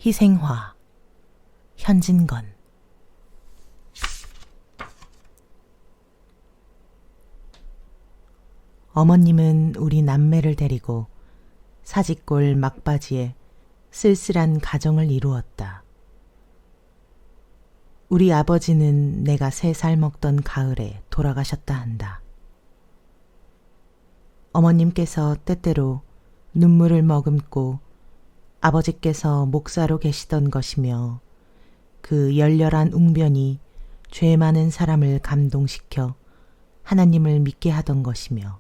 희생화, 현진건. 어머님은 우리 남매를 데리고 사직골 막바지에 쓸쓸한 가정을 이루었다. 우리 아버지는 내가 3살 먹던 가을에 돌아가셨다 한다. 어머님께서 때때로 눈물을 머금고 아버지께서 목사로 계시던 것이며 그 열렬한 웅변이 죄 많은 사람을 감동시켜 하나님을 믿게 하던 것이며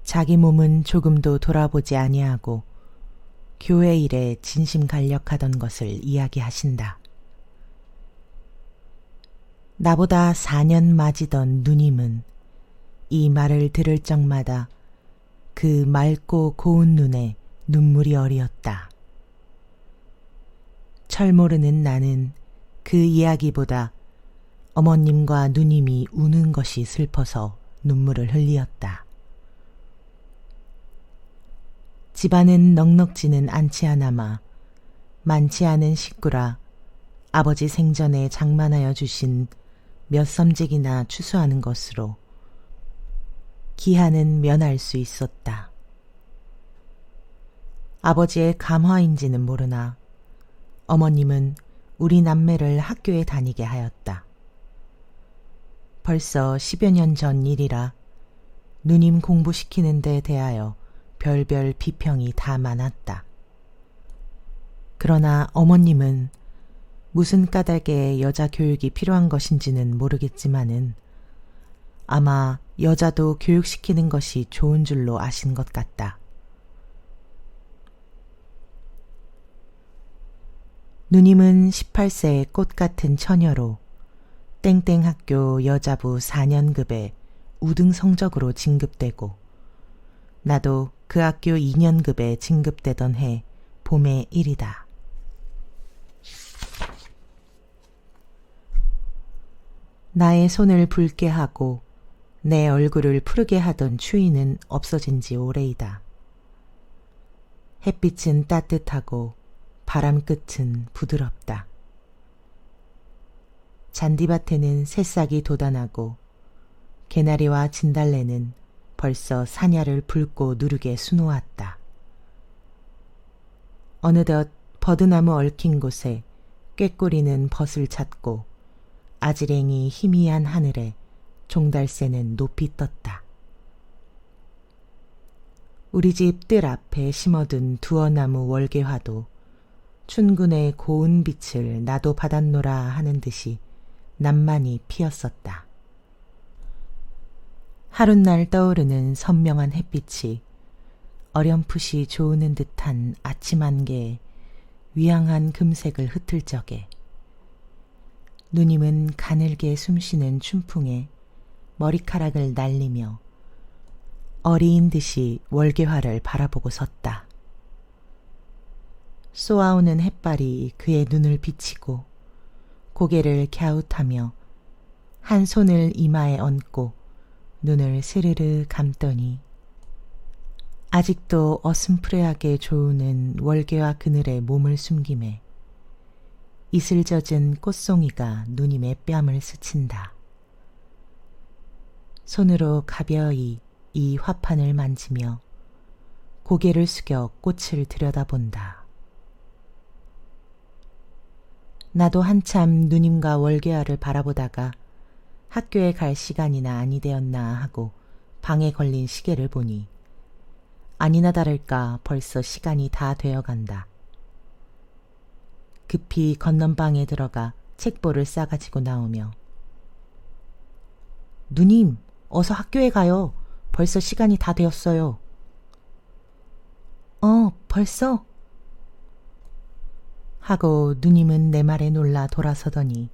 자기 몸은 조금도 돌아보지 아니하고 교회 일에 진심간력하던 것을 이야기하신다. 나보다 4년 맞이던 누님은 이 말을 들을 적마다 그 맑고 고운 눈에 눈물이 어리었다. 철 모르는 나는 그 이야기보다 어머님과 누님이 우는 것이 슬퍼서 눈물을 흘리었다. 집안은 넉넉지는 않지 않아마 많지 않은 식구라 아버지 생전에 장만하여 주신 몇 섬직이나 추수하는 것으로 기한은 면할 수 있었다. 아버지의 감화인지는 모르나 어머님은 우리 남매를 학교에 다니게 하였다. 벌써 10여 년 전 일이라 누님 공부시키는 데 대하여 별별 비평이 다 많았다. 그러나 어머님은 무슨 까닭에 여자 교육이 필요한 것인지는 모르겠지만은 아마 여자도 교육시키는 것이 좋은 줄로 아신 것 같다. 누님은 18세의 꽃같은 처녀로 땡땡학교 여자부 4년급에 우등 성적으로 진급되고 나도 그 학교 2년급에 진급되던 해 봄의 일이다. 나의 손을 붉게 하고 내 얼굴을 푸르게 하던 추위는 없어진 지 오래이다. 햇빛은 따뜻하고 바람 끝은 부드럽다. 잔디밭에는 새싹이 돋아나고 개나리와 진달래는 벌써 사냐를 붉고 누르게 수놓았다. 어느덧 버드나무 얽힌 곳에 꾀꼬리는 벗을 찾고 아지랭이 희미한 하늘에 종달새는 높이 떴다. 우리 집 뜰 앞에 심어둔 두어나무 월계화도 춘군의 고운 빛을 나도 받았노라 하는 듯이 난만이 피었었다. 하룻날 떠오르는 선명한 햇빛이 어렴풋이 조우는 듯한 아침 안개에 위양한 금색을 흩을 적에 누님은 가늘게 숨쉬는 춘풍에 머리카락을 날리며 어리인 듯이 월계화를 바라보고 섰다. 쏘아오는 햇발이 그의 눈을 비치고 고개를 갸웃하며 한 손을 이마에 얹고 눈을 스르르 감더니 아직도 어슴푸레하게 조우는 월계화 그늘에 몸을 숨김에 이슬 젖은 꽃송이가 누님의 뺨을 스친다. 손으로 가벼이 이 화판을 만지며 고개를 숙여 꽃을 들여다본다. 나도 한참 누님과 월계화를 바라보다가 학교에 갈 시간이나 아니 되었나 하고 방에 걸린 시계를 보니 아니나 다를까 벌써 시간이 다 되어간다. 급히 건넌방에 들어가 책보를 싸가지고 나오며 누님, 어서 학교에 가요. 벌써 시간이 다 되었어요. 벌써? 하고 누님은 내 말에 놀라 돌아서더니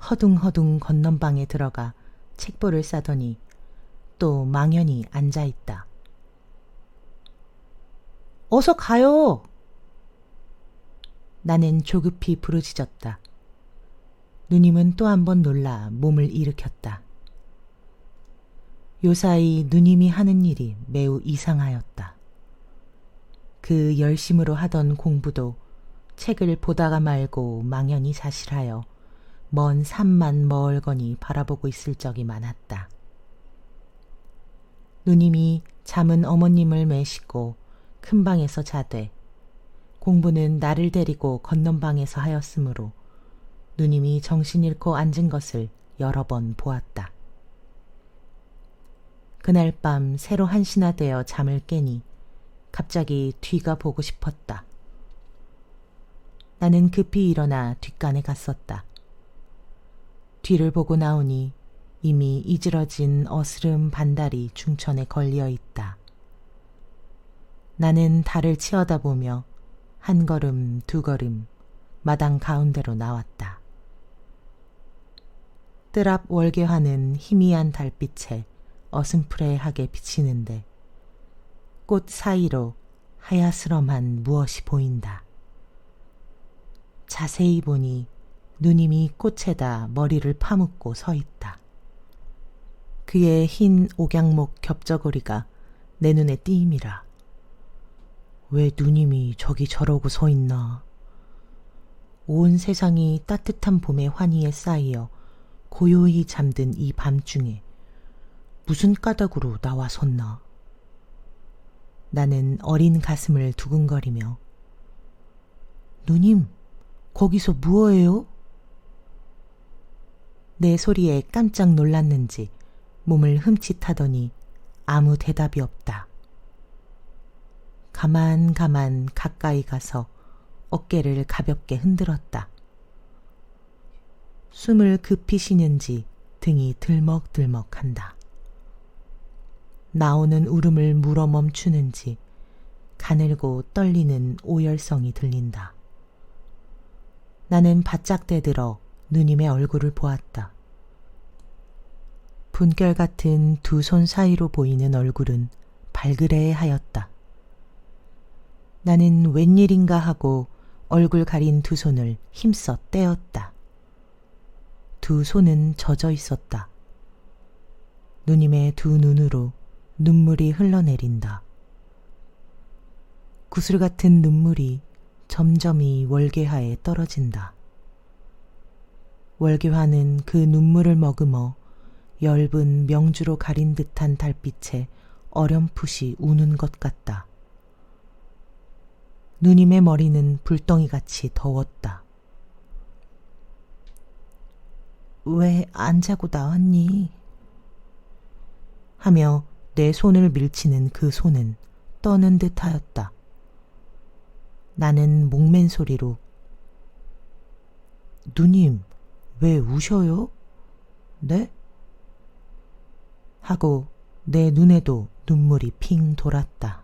허둥허둥 건넌방에 들어가 책보를 싸더니 또 망연히 앉아있다. 어서 가요! 나는 조급히 부르짖었다. 누님은 또 한 번 놀라 몸을 일으켰다. 요사이 누님이 하는 일이 매우 이상하였다. 그 열심으로 하던 공부도 책을 보다가 말고 망연히 자실하여 먼 산만 멀거니 바라보고 있을 적이 많았다. 누님이 잠은 어머님을 매시고 큰 방에서 자되 공부는 나를 데리고 건넌방에서 하였으므로 누님이 정신 잃고 앉은 것을 여러 번 보았다. 그날 밤 새로 한시나 되어 잠을 깨니 갑자기 뒤가 보고 싶었다. 나는 급히 일어나 뒷간에 갔었다. 뒤를 보고 나오니 이미 이지러진 어스름 반달이 중천에 걸려 있다. 나는 달을 치어다보며 한 걸음 두 걸음 마당 가운데로 나왔다. 뜰 앞 월계화는 희미한 달빛에 어슴푸레하게 비치는데 꽃 사이로 하야스럼한 무엇이 보인다. 자세히 보니 누님이 꽃에다 머리를 파묻고 서 있다. 그의 흰 옥양목 겹저고리가 내 눈에 띄임이라. 왜 누님이 저기 저러고 서 있나. 온 세상이 따뜻한 봄의 환희에 쌓이어 고요히 잠든 이 밤중에 무슨 까닭으로 나와 섰나. 나는 어린 가슴을 두근거리며 누님, 거기서 무엇해요? 내 소리에 깜짝 놀랐는지 몸을 흠칫하더니 아무 대답이 없다. 가만 가까이 가서 어깨를 가볍게 흔들었다. 숨을 급히 쉬는지 등이 들먹들먹한다. 나오는 울음을 물어 멈추는지 가늘고 떨리는 오열성이 들린다. 나는 바짝 대들어 누님의 얼굴을 보았다. 분결 같은 두 손 사이로 보이는 얼굴은 발그레하였다. 나는 웬일인가 하고 얼굴 가린 두 손을 힘써 떼었다. 두 손은 젖어 있었다. 누님의 두 눈으로 눈물이 흘러내린다. 구슬 같은 눈물이 점점이 월계화에 떨어진다. 월계화는 그 눈물을 머금어 엷은 명주로 가린 듯한 달빛에 어렴풋이 우는 것 같다. 누님의 머리는 불덩이같이 더웠다. 왜 안 자고 나왔니? 하며 내 손을 밀치는 그 손은 떠는 듯하였다. 나는 목맨 소리로 누님, 왜 우셔요? 네? 하고 내 눈에도 눈물이 핑 돌았다.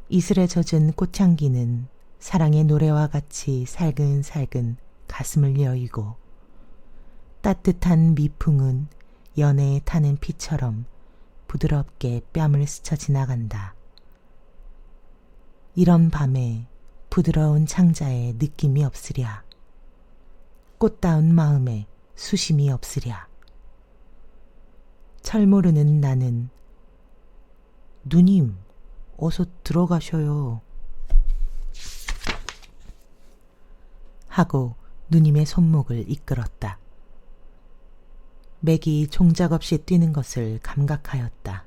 이슬에 젖은 꽃향기는 사랑의 노래와 같이 살근살근 가슴을 여이고 따뜻한 미풍은 연애에 타는 피처럼 부드럽게 뺨을 스쳐 지나간다. 이런 밤에 부드러운 창자에 느낌이 없으랴. 꽃다운 마음에 수심이 없으랴. 철 모르는 나는 누님, 어서 들어가셔요. 하고 누님의 손목을 이끌었다. 맥이 종작없이 뛰는 것을 감각하였다.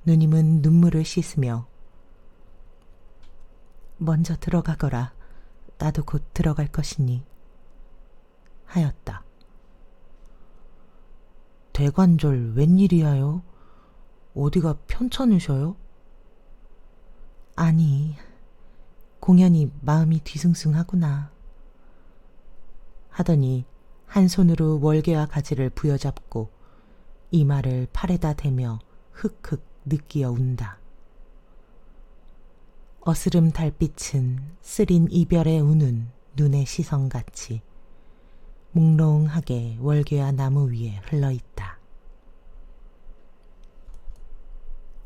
누님은 눈물을 씻으며 먼저 들어가거라. 나도 곧 들어갈 것이니 하였다. 대관절 웬일이야요? 어디가 편찮으셔요? 아니, 공연히 마음이 뒤숭숭하구나. 하더니 한 손으로 월계와 가지를 부여잡고 이마를 팔에다 대며 흑흑 느끼어 운다. 어스름 달빛은 쓰린 이별에 우는 눈의 시선같이 몽롱하게 월계와 나무 위에 흘러있다.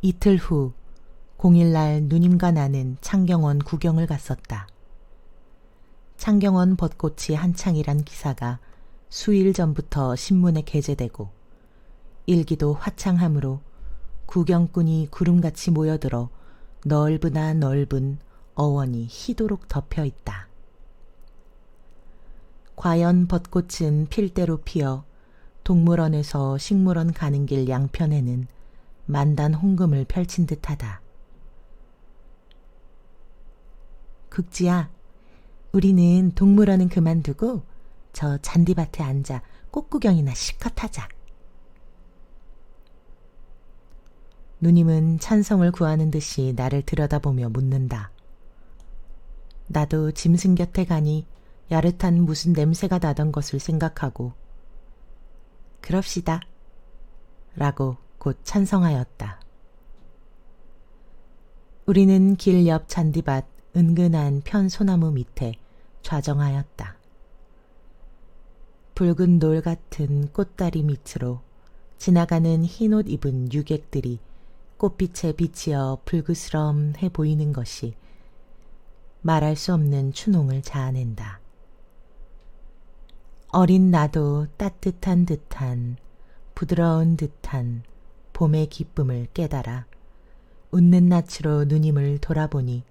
이틀 후 공일날 누님과 나는 창경원 구경을 갔었다. 창경원 벚꽃이 한창이란 기사가 수일 전부터 신문에 게재되고 일기도 화창하므로 구경꾼이 구름같이 모여들어 넓으나 넓은 어원이 희도록 덮여 있다. 과연 벚꽃은 필 대로 피어 동물원에서 식물원 가는 길 양편에는 만단 홍금을 펼친 듯하다. 국지야, 우리는 동물원은 그만두고 저 잔디밭에 앉아 꽃구경이나 실컷 하자. 누님은 찬성을 구하는 듯이 나를 들여다보며 묻는다. 나도 짐승 곁에 가니 야릇한 무슨 냄새가 나던 것을 생각하고 그럽시다 라고 곧 찬성하였다. 우리는 길 옆 잔디밭 은근한 편 소나무 밑에 좌정하였다. 붉은 놀 같은 꽃다리 밑으로 지나가는 흰옷 입은 유객들이 꽃빛에 비치어 불그스럼해 보이는 것이 말할 수 없는 추농을 자아낸다. 어린 나도 따뜻한 듯한 부드러운 듯한 봄의 기쁨을 깨달아 웃는 낯으로 누님을 돌아보니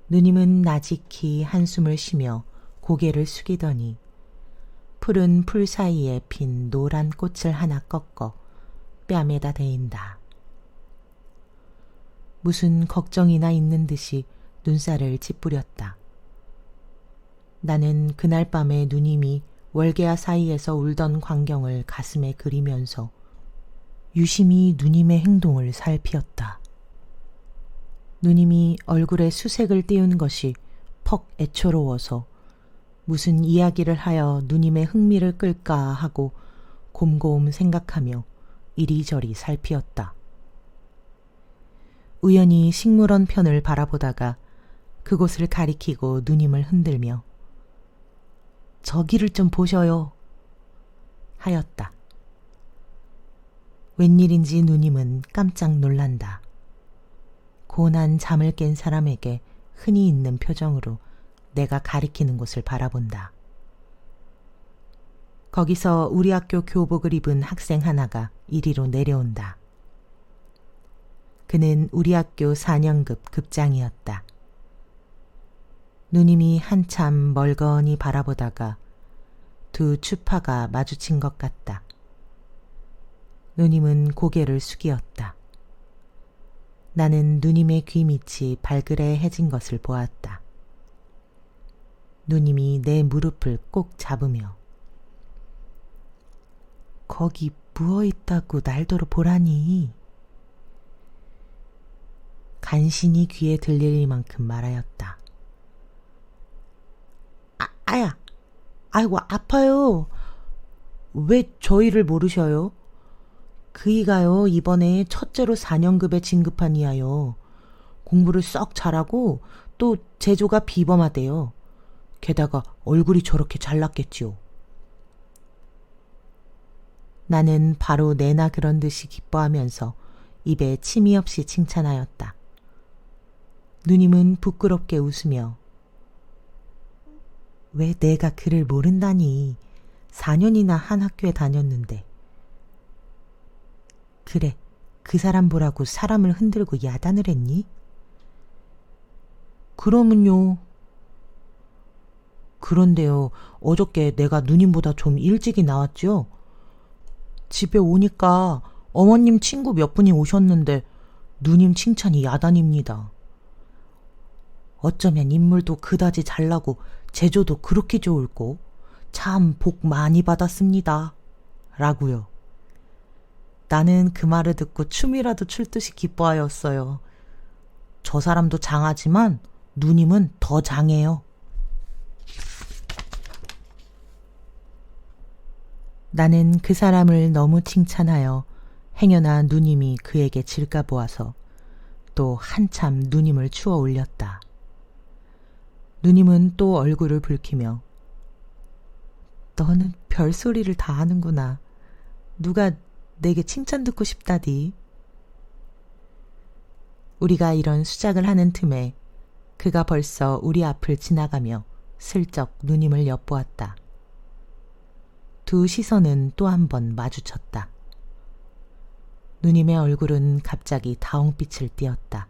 누님은 나직히 한숨을 쉬며 고개를 숙이더니 푸른 풀 사이에 핀 노란 꽃을 하나 꺾어 뺨에다 대인다. 무슨 걱정이나 있는 듯이 눈살을 찌푸렸다. 나는 그날 밤에 누님이 월계화 사이에서 울던 광경을 가슴에 그리면서 유심히 누님의 행동을 살피었다. 누님이 얼굴에 수색을 띄운 것이 퍽 애처로워서 무슨 이야기를 하여 누님의 흥미를 끌까 하고 곰곰 생각하며 이리저리 살피었다. 우연히 식물원 편을 바라보다가 그곳을 가리키고 누님을 흔들며 저기를 좀 보셔요 하였다. 웬일인지 누님은 깜짝 놀란다. 고난 잠을 깬 사람에게 흔히 있는 표정으로 내가 가리키는 곳을 바라본다. 거기서 우리 학교 교복을 입은 학생 하나가 이리로 내려온다. 그는 우리 학교 4년급 급장이었다. 누님이 한참 멀거니 바라보다가 두 추파가 마주친 것 같다. 누님은 고개를 숙이었다. 나는 누님의 귀 밑이 발그레해진 것을 보았다. 누님이 내 무릎을 꼭 잡으며 거기 부어있다고 날더러 보라니 간신히 귀에 들릴 만큼 말하였다. 아야, 아이고 아파요. 왜 저희를 모르셔요? 그이가요 이번에 첫째로 4년급에 진급한 이하요. 공부를 썩 잘하고 또 재조가 비범하대요. 게다가 얼굴이 저렇게 잘났겠지요. 나는 바로 내나 그런 듯이 기뻐하면서 입에 침이 없이 칭찬하였다. 누님은 부끄럽게 웃으며 왜 내가 그를 모른다니. 4년이나 한 학교에 다녔는데. 그래, 그 사람 보라고 사람을 흔들고 야단을 했니? 그러면요. 그런데요, 어저께 내가 누님보다 좀 일찍이 나왔죠? 집에 오니까 어머님 친구 몇 분이 오셨는데 누님 칭찬이 야단입니다. 어쩌면 인물도 그다지 잘나고 재조도 그렇게 좋을꼬. 참 복 많이 받았습니다. 라고요. 나는 그 말을 듣고 춤이라도 출 듯이 기뻐하였어요. 저 사람도 장하지만 누님은 더 장해요. 나는 그 사람을 너무 칭찬하여 행여나 누님이 그에게 질까 보아서 또 한참 누님을 추어 올렸다. 누님은 또 얼굴을 붉히며 너는 별소리를 다 하는구나. 누가 내게 칭찬 듣고 싶다디. 우리가 이런 수작을 하는 틈에 그가 벌써 우리 앞을 지나가며 슬쩍 누님을 엿보았다. 두 시선은 또 한 번 마주쳤다. 누님의 얼굴은 갑자기 다홍빛을 띠었다.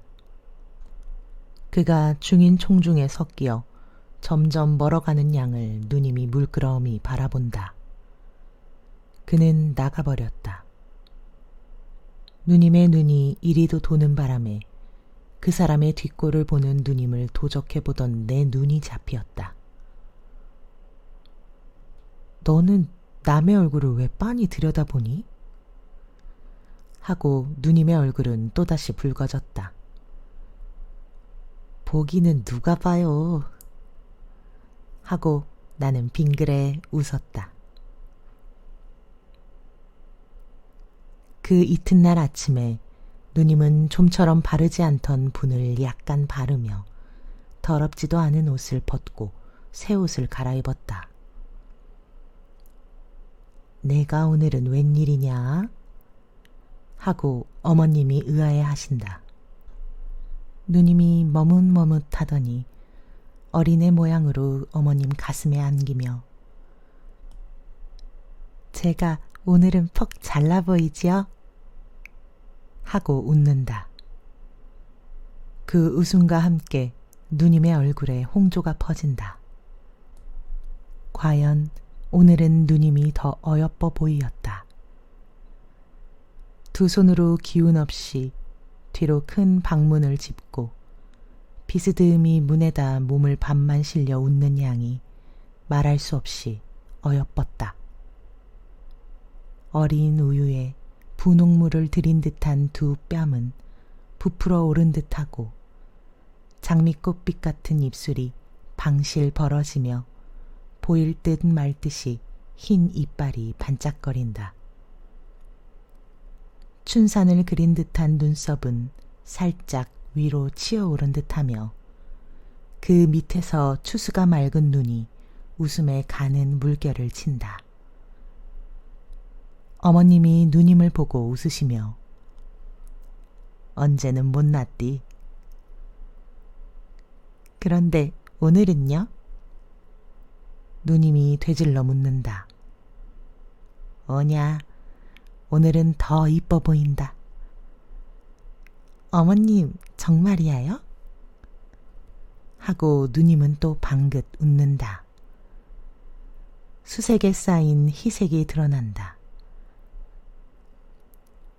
그가 중인 총중에 섞여 점점 멀어가는 양을 누님이 물끄러미 바라본다. 그는 나가버렸다. 누님의 눈이 이리도 도는 바람에 그 사람의 뒷골을 보는 누님을 도적해보던 내 눈이 잡히었다. 너는 남의 얼굴을 왜 빤히 들여다보니? 하고 누님의 얼굴은 또다시 붉어졌다. 보기는 누가 봐요. 하고 나는 빙그레 웃었다. 그 이튿날 아침에 누님은 좀처럼 바르지 않던 분을 약간 바르며 더럽지도 않은 옷을 벗고 새 옷을 갈아입었다. 내가 오늘은 웬일이냐? 하고 어머님이 의아해 하신다. 누님이 머뭇머뭇하더니 어린애 모양으로 어머님 가슴에 안기며 제가 오늘은 퍽 잘나 보이지요? 하고 웃는다. 그 웃음과 함께 누님의 얼굴에 홍조가 퍼진다. 과연 오늘은 누님이 더 어여뻐 보이었다. 두 손으로 기운 없이 뒤로 큰 방문을 짚고 비스듬히 문에다 몸을 반만 실려 웃는 양이 말할 수 없이 어여뻤다. 어린 우유에 분홍물을 들인 듯한 두 뺨은 부풀어 오른 듯하고 장미꽃빛 같은 입술이 방실 벌어지며 보일 듯 말 듯이 흰 이빨이 반짝거린다. 춘산을 그린 듯한 눈썹은 살짝 위로 치어오른 듯하며 그 밑에서 추수가 맑은 눈이 웃음에 가는 물결을 친다. 어머님이 누님을 보고 웃으시며 언제는 못났디. 그런데 오늘은요? 누님이 되질러 묻는다. 어냐, 오늘은 더 이뻐 보인다. 어머님 정말이야요? 하고 누님은 또 방긋 웃는다. 수색에 쌓인 희색이 드러난다.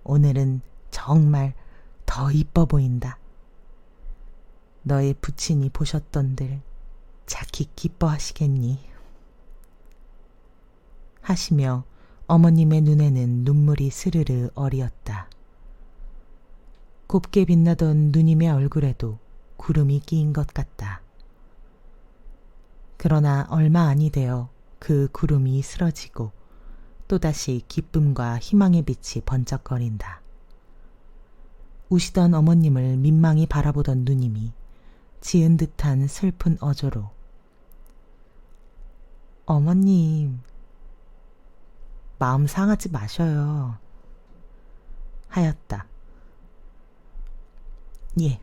오늘은 정말 더 이뻐 보인다. 너의 부친이 보셨던들 자키 기뻐하시겠니? 하시며 어머님의 눈에는 눈물이 스르르 어리었다. 곱게 빛나던 누님의 얼굴에도 구름이 끼인 것 같다. 그러나 얼마 아니 되어 그 구름이 쓰러지고 또다시 기쁨과 희망의 빛이 번쩍거린다. 우시던 어머님을 민망히 바라보던 누님이 지은 듯한 슬픈 어조로 어머님, 마음 상하지 마셔요. 하였다. 예,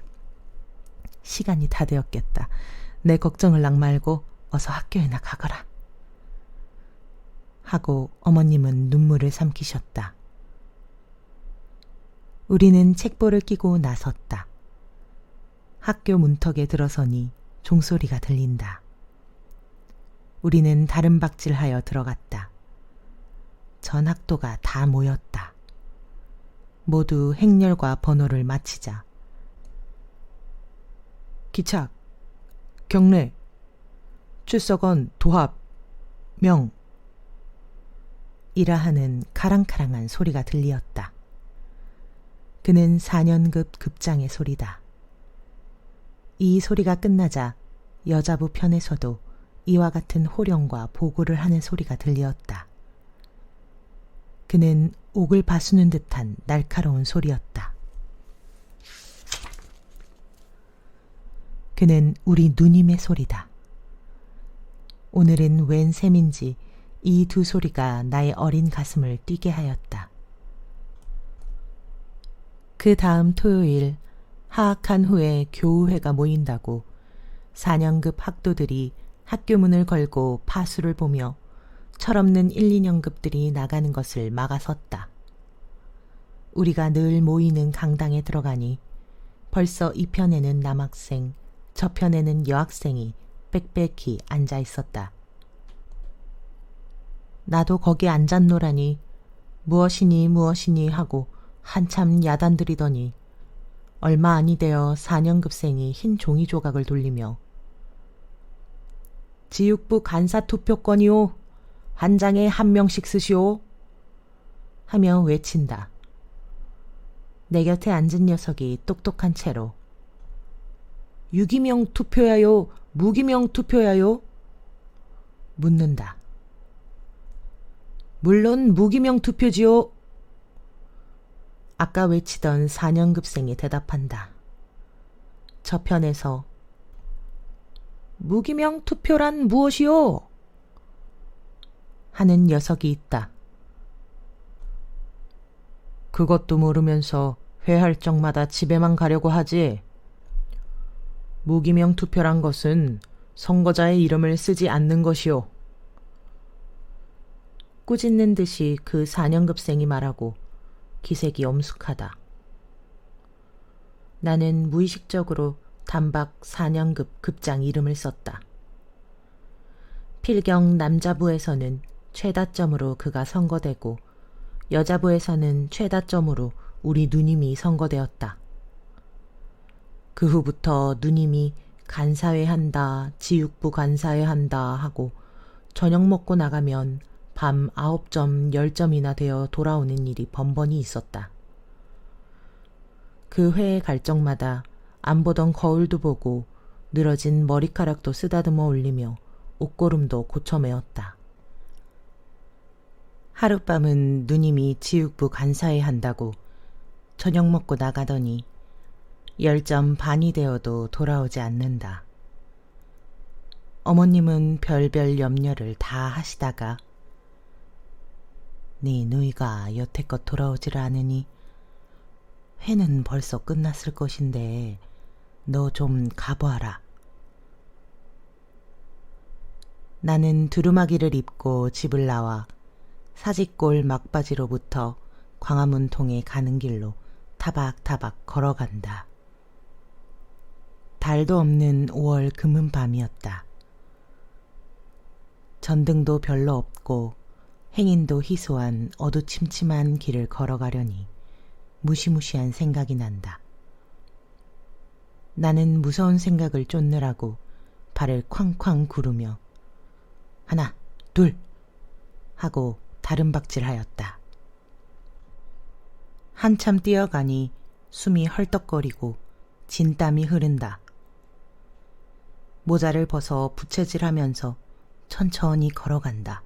시간이 다 되었겠다. 내 걱정을 락 말고 어서 학교에나 가거라. 하고 어머님은 눈물을 삼키셨다. 우리는 책보를 끼고 나섰다. 학교 문턱에 들어서니 종소리가 들린다. 우리는 다른 박질하여 들어갔다. 전 학도가 다 모였다. 모두 행렬과 번호를 마치자 기착, 경례, 출석원, 도합, 명 이라 하는 카랑카랑한 소리가 들리었다. 그는 4년급 급장의 소리다. 이 소리가 끝나자 여자부 편에서도 이와 같은 호령과 보고를 하는 소리가 들리었다. 그는 옥을 바수는 듯한 날카로운 소리였다. 그는 우리 누님의 소리다. 오늘은 웬 셈인지 이 두 소리가 나의 어린 가슴을 뛰게 하였다. 그 다음 토요일 하악한 후에 교우회가 모인다고 4년급 학도들이 학교 문을 걸고 파수를 보며 철없는 1, 2년급들이 나가는 것을 막아섰다. 우리가 늘 모이는 강당에 들어가니 벌써 이 편에는 남학생, 저편에는 여학생이 빽빽히 앉아 있었다. 나도 거기 앉았노라니 무엇이니 하고 한참 야단들이더니 얼마 아니 되어 4년급생이 흰 종이 조각을 돌리며 지육부 간사 투표권이오. 한 장에 한 명씩 쓰시오. 하며 외친다. 내 곁에 앉은 녀석이 똑똑한 채로 유기명 투표야요? 무기명 투표야요? 묻는다. 물론 무기명 투표지요. 아까 외치던 4년급생이 대답한다. 저편에서 무기명 투표란 무엇이요? 하는 녀석이 있다. 그것도 모르면서 회할 적마다 집에만 가려고 하지. 무기명 투표란 것은 선거자의 이름을 쓰지 않는 것이요. 꾸짖는 듯이 그 4년급생이 말하고 기색이 엄숙하다. 나는 무의식적으로 단박 4년급 급장 이름을 썼다. 필경 남자부에서는 최다점으로 그가 선거되고 여자부에서는 최다점으로 우리 누님이 선거되었다. 그 후부터 누님이 간사회 한다, 지육부 간사회 한다 하고 저녁 먹고 나가면 밤 9점, 10점이나 되어 돌아오는 일이 번번이 있었다. 그 회에 갈 적마다 안 보던 거울도 보고 늘어진 머리카락도 쓰다듬어 올리며 옷고름도 고쳐매었다. 하룻밤은 누님이 지육부 간사회 한다고 저녁 먹고 나가더니 10점 반이 되어도 돌아오지 않는다. 어머님은 별별 염려를 다 하시다가 네 누이가 여태껏 돌아오지를 않으니 회는 벌써 끝났을 것인데 너 좀 가보아라. 나는 두루마기를 입고 집을 나와 사직골 막바지로부터 광화문통에 가는 길로 타박타박 걸어간다. 달도 없는 5월 금은 밤이었다. 전등도 별로 없고 행인도 희소한 어두침침한 길을 걸어가려니 무시무시한 생각이 난다. 나는 무서운 생각을 쫓느라고 발을 쾅쾅 구르며 하나, 둘 하고 다름박질하였다. 한참 뛰어가니 숨이 헐떡거리고 진땀이 흐른다. 모자를 벗어 부채질하면서 천천히 걸어간다.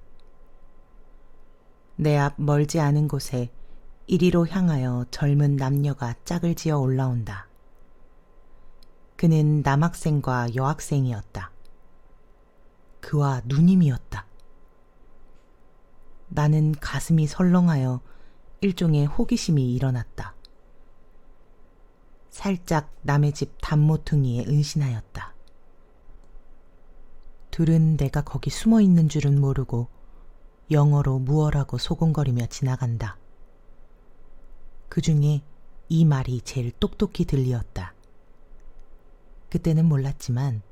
내 앞 멀지 않은 곳에 이리로 향하여 젊은 남녀가 짝을 지어 올라온다. 그는 남학생과 여학생이었다. 그와 누님이었다. 나는 가슴이 설렁하여 일종의 호기심이 일어났다. 살짝 남의 집 단모퉁이에 은신하였다. 둘은 내가 거기 숨어 있는 줄은 모르고 영어로 무어라고 소곤거리며 지나간다. 그 중에 이 말이 제일 똑똑히 들리었다. 그때는 몰랐지만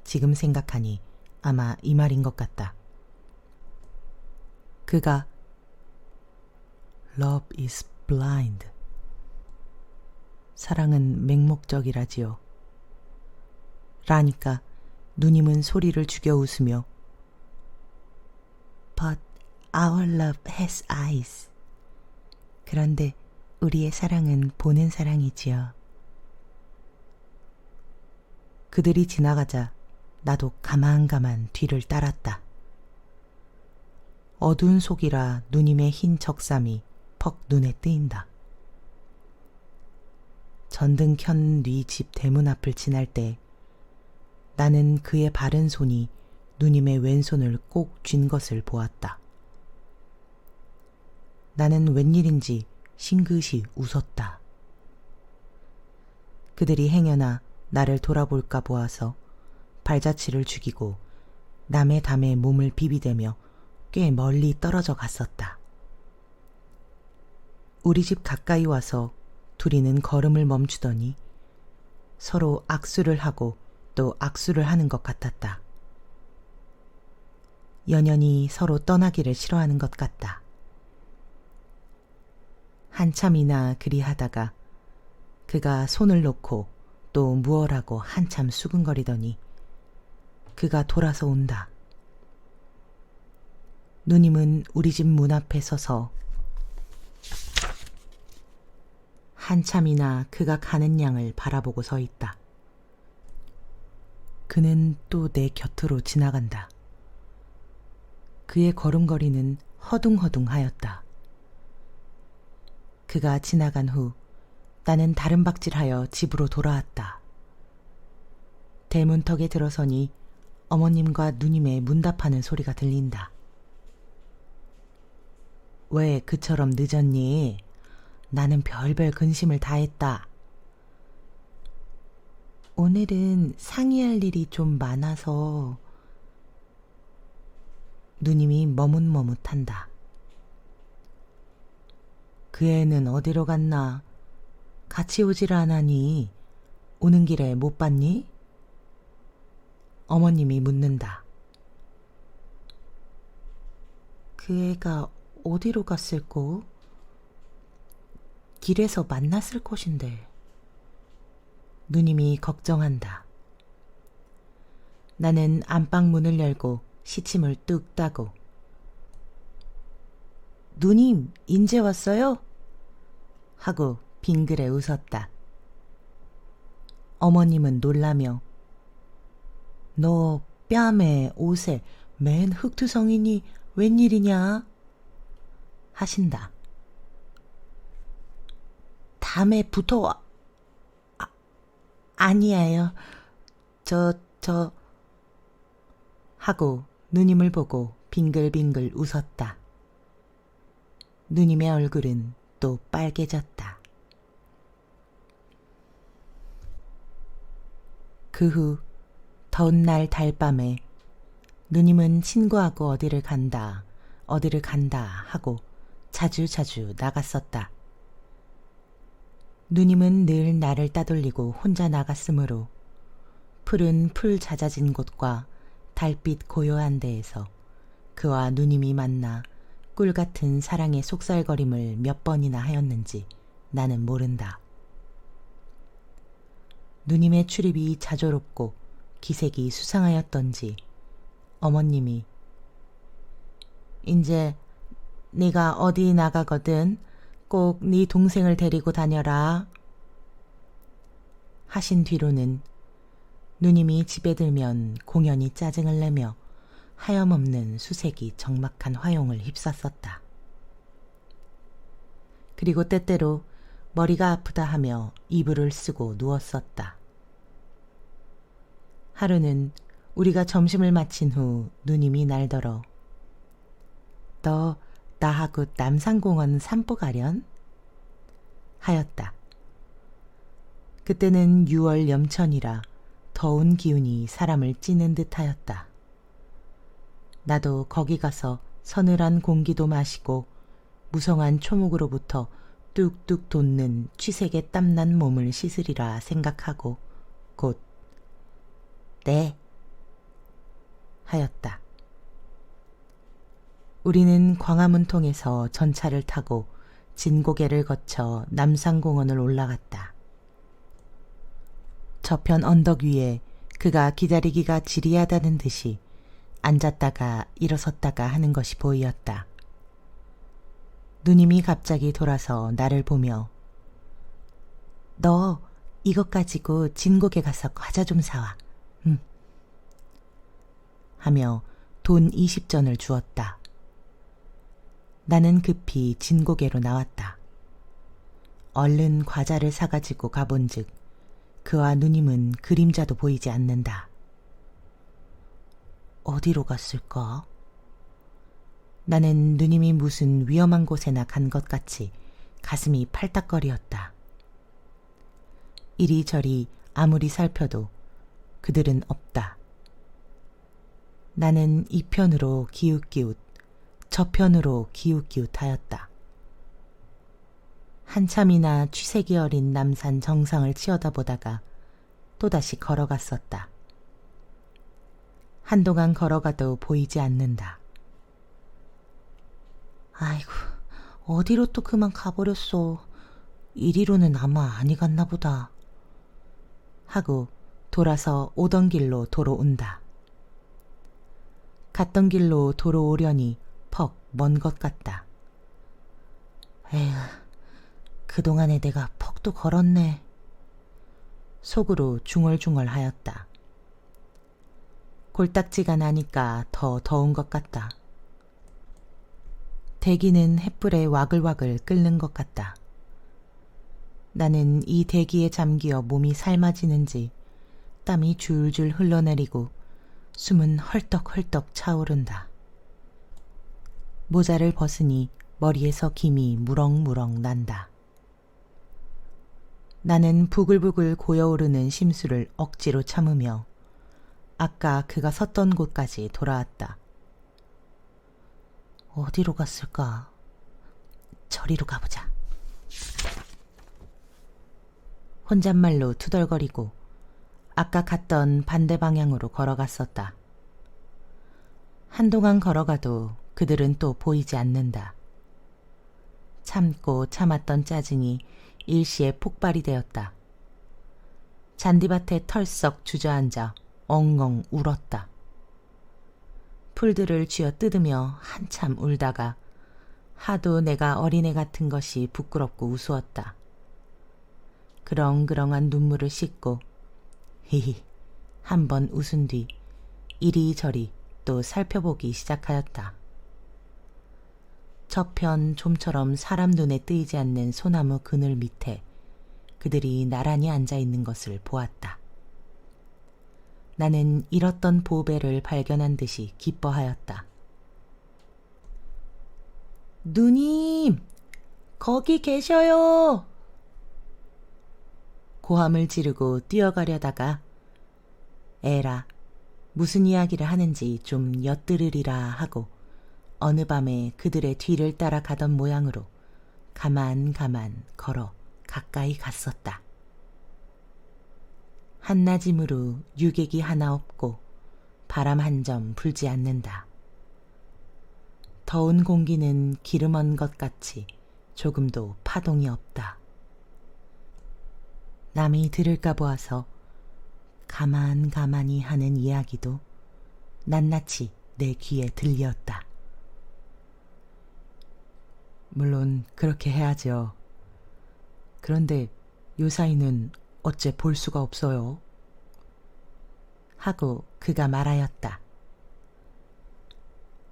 지금 생각하니 아마 이 말인 것 같다. 그가 Love is blind. 사랑은 맹목적이라지요. 라니까 누님은 소리를 죽여 웃으며 But our love has eyes. 그런데 우리의 사랑은 보는 사랑이지요. 그들이 지나가자 나도 가만가만 뒤를 따랐다. 어두운 속이라 누님의 흰 적삼이 퍽 눈에 띄인다. 전등 켠 네 집 대문 앞을 지날 때 나는 그의 바른 손이 누님의 왼손을 꼭 쥔 것을 보았다. 나는 웬일인지 싱긋이 웃었다. 그들이 행여나 나를 돌아볼까 보아서 발자취를 죽이고 남의 담에 몸을 비비대며 꽤 멀리 떨어져 갔었다. 우리 집 가까이 와서 둘이는 걸음을 멈추더니 서로 악수를 하고 또 악수를 하는 것 같았다. 연연히 서로 떠나기를 싫어하는 것 같다. 한참이나 그리하다가 그가 손을 놓고 또 무엇라고 한참 수근거리더니 그가 돌아서 온다. 누님은 우리 집 문 앞에 서서 한참이나 그가 가는 양을 바라보고 서 있다. 그는 또 내 곁으로 지나간다. 그의 걸음걸이는 허둥허둥하였다. 그가 지나간 후 나는 다른 박질하여 집으로 돌아왔다. 대문턱에 들어서니 어머님과 누님의 문답하는 소리가 들린다. 왜 그처럼 늦었니? 나는 별별 근심을 다 했다. 오늘은 상의할 일이 좀 많아서. 누님이 머뭇머뭇한다. 그 애는 어디로 갔나? 같이 오질 않으니 오는 길에 못 봤니? 어머님이 묻는다. 그 애가 어디로 갔을꼬? 길에서 만났을 것인데. 누님이 걱정한다. 나는 안방 문을 열고 시침을 뚝 따고 누님, 인제 왔어요? 하고 빙그레 웃었다. 어머님은 놀라며 너 뺨에 옷에 맨 흙투성이니 웬일이냐? 하신다. 담에 붙어와. 아니에요. 하고 누님을 보고 빙글빙글 웃었다. 누님의 얼굴은 또 빨개졌다. 그 후 더운 날 달밤에 누님은 친구하고 어디를 간다 하고 자주자주 나갔었다. 누님은 늘 나를 따돌리고 혼자 나갔으므로 푸른 풀 잦아진 곳과 달빛 고요한 데에서 그와 누님이 만나 꿀같은 사랑의 속살거림을 몇 번이나 하였는지 나는 모른다. 누님의 출입이 자조롭고 기색이 수상하였던지 어머님이 인제 네가 어디 나가거든 꼭 네 동생을 데리고 다녀라 하신 뒤로는 누님이 집에 들면 공연히 짜증을 내며 하염없는 수색이 적막한 화용을 휩쌌었다. 그리고 때때로 머리가 아프다 하며 이불을 쓰고 누웠었다. 하루는 우리가 점심을 마친 후 누님이 날더러 너 나하고 남산공원 산보 가련? 하였다. 그때는 6월 염천이라 더운 기운이 사람을 찌는 듯하였다. 나도 거기 가서 서늘한 공기도 마시고 무성한 초목으로부터 뚝뚝 돋는 취색에 땀난 몸을 씻으리라 생각하고 곧 네 하였다. 우리는 광화문 통해서 전차를 타고 진고개를 거쳐 남산공원을 올라갔다. 저편 언덕 위에 그가 기다리기가 지리하다는 듯이 앉았다가 일어섰다가 하는 것이 보이었다. 누님이 갑자기 돌아서 나를 보며 너 이것 가지고 진곡에 가서 과자 좀 사와. 하며 돈 20전을 주었다. 나는 급히 진고개로 나왔다. 얼른 과자를 사가지고 가본즉 그와 누님은 그림자도 보이지 않는다. 어디로 갔을까? 나는 누님이 무슨 위험한 곳에나 간 것 같이 가슴이 팔딱거리었다. 이리저리 아무리 살펴도 그들은 없다. 나는 이편으로 기웃기웃, 저편으로 기웃기웃하였다. 한참이나 취색이 어린 남산 정상을 치어다보다가 또다시 걸어갔었다. 한동안 걸어가도 보이지 않는다. 아이고, 어디로 또 그만 가버렸어. 이리로는 아마 아니 갔나 보다. 하고 돌아서 오던 길로 돌아온다. 갔던 길로 돌아오려니 퍽 먼 것 같다. 에휴, 그동안에 내가 퍽도 걸었네. 속으로 중얼중얼하였다. 골딱지가 나니까 더 더운 것 같다. 대기는 햇불에 와글와글 끓는 것 같다. 나는 이 대기에 잠기어 몸이 삶아지는지 땀이 줄줄 흘러내리고 숨은 헐떡헐떡 차오른다. 모자를 벗으니 머리에서 김이 무럭무럭 난다. 나는 부글부글 고여오르는 심수를 억지로 참으며 아까 그가 섰던 곳까지 돌아왔다. 어디로 갔을까? 저리로 가보자. 혼잣말로 투덜거리고 아까 갔던 반대 방향으로 걸어갔었다. 한동안 걸어가도 그들은 또 보이지 않는다. 참고 참았던 짜증이 일시에 폭발이 되었다. 잔디밭에 털썩 주저앉아 엉엉 울었다. 풀들을 쥐어 뜯으며 한참 울다가 하도 내가 어린애 같은 것이 부끄럽고 우스웠다. 그렁그렁한 눈물을 씻고 히히 한번 웃은 뒤 이리저리 또 살펴보기 시작하였다. 저편 좀처럼 사람 눈에 띄지 않는 소나무 그늘 밑에 그들이 나란히 앉아있는 것을 보았다. 나는 잃었던 보배를 발견한 듯이 기뻐하였다. 누님, 거기 계셔요. 고함을 지르고 뛰어가려다가 에라, 무슨 이야기를 하는지 좀 엿들으리라 하고 어느 밤에 그들의 뒤를 따라가던 모양으로 가만 걸어 가까이 갔었다. 한낮이므로 유객이 하나 없고 바람 한 점 불지 않는다. 더운 공기는 기름 언 것 같이 조금도 파동이 없다. 남이 들을까 보아서 가만히 하는 이야기도 낱낱이 내 귀에 들렸다. 물론 그렇게 해야죠. 그런데 요사이는 어째 볼 수가 없어요. 하고 그가 말하였다.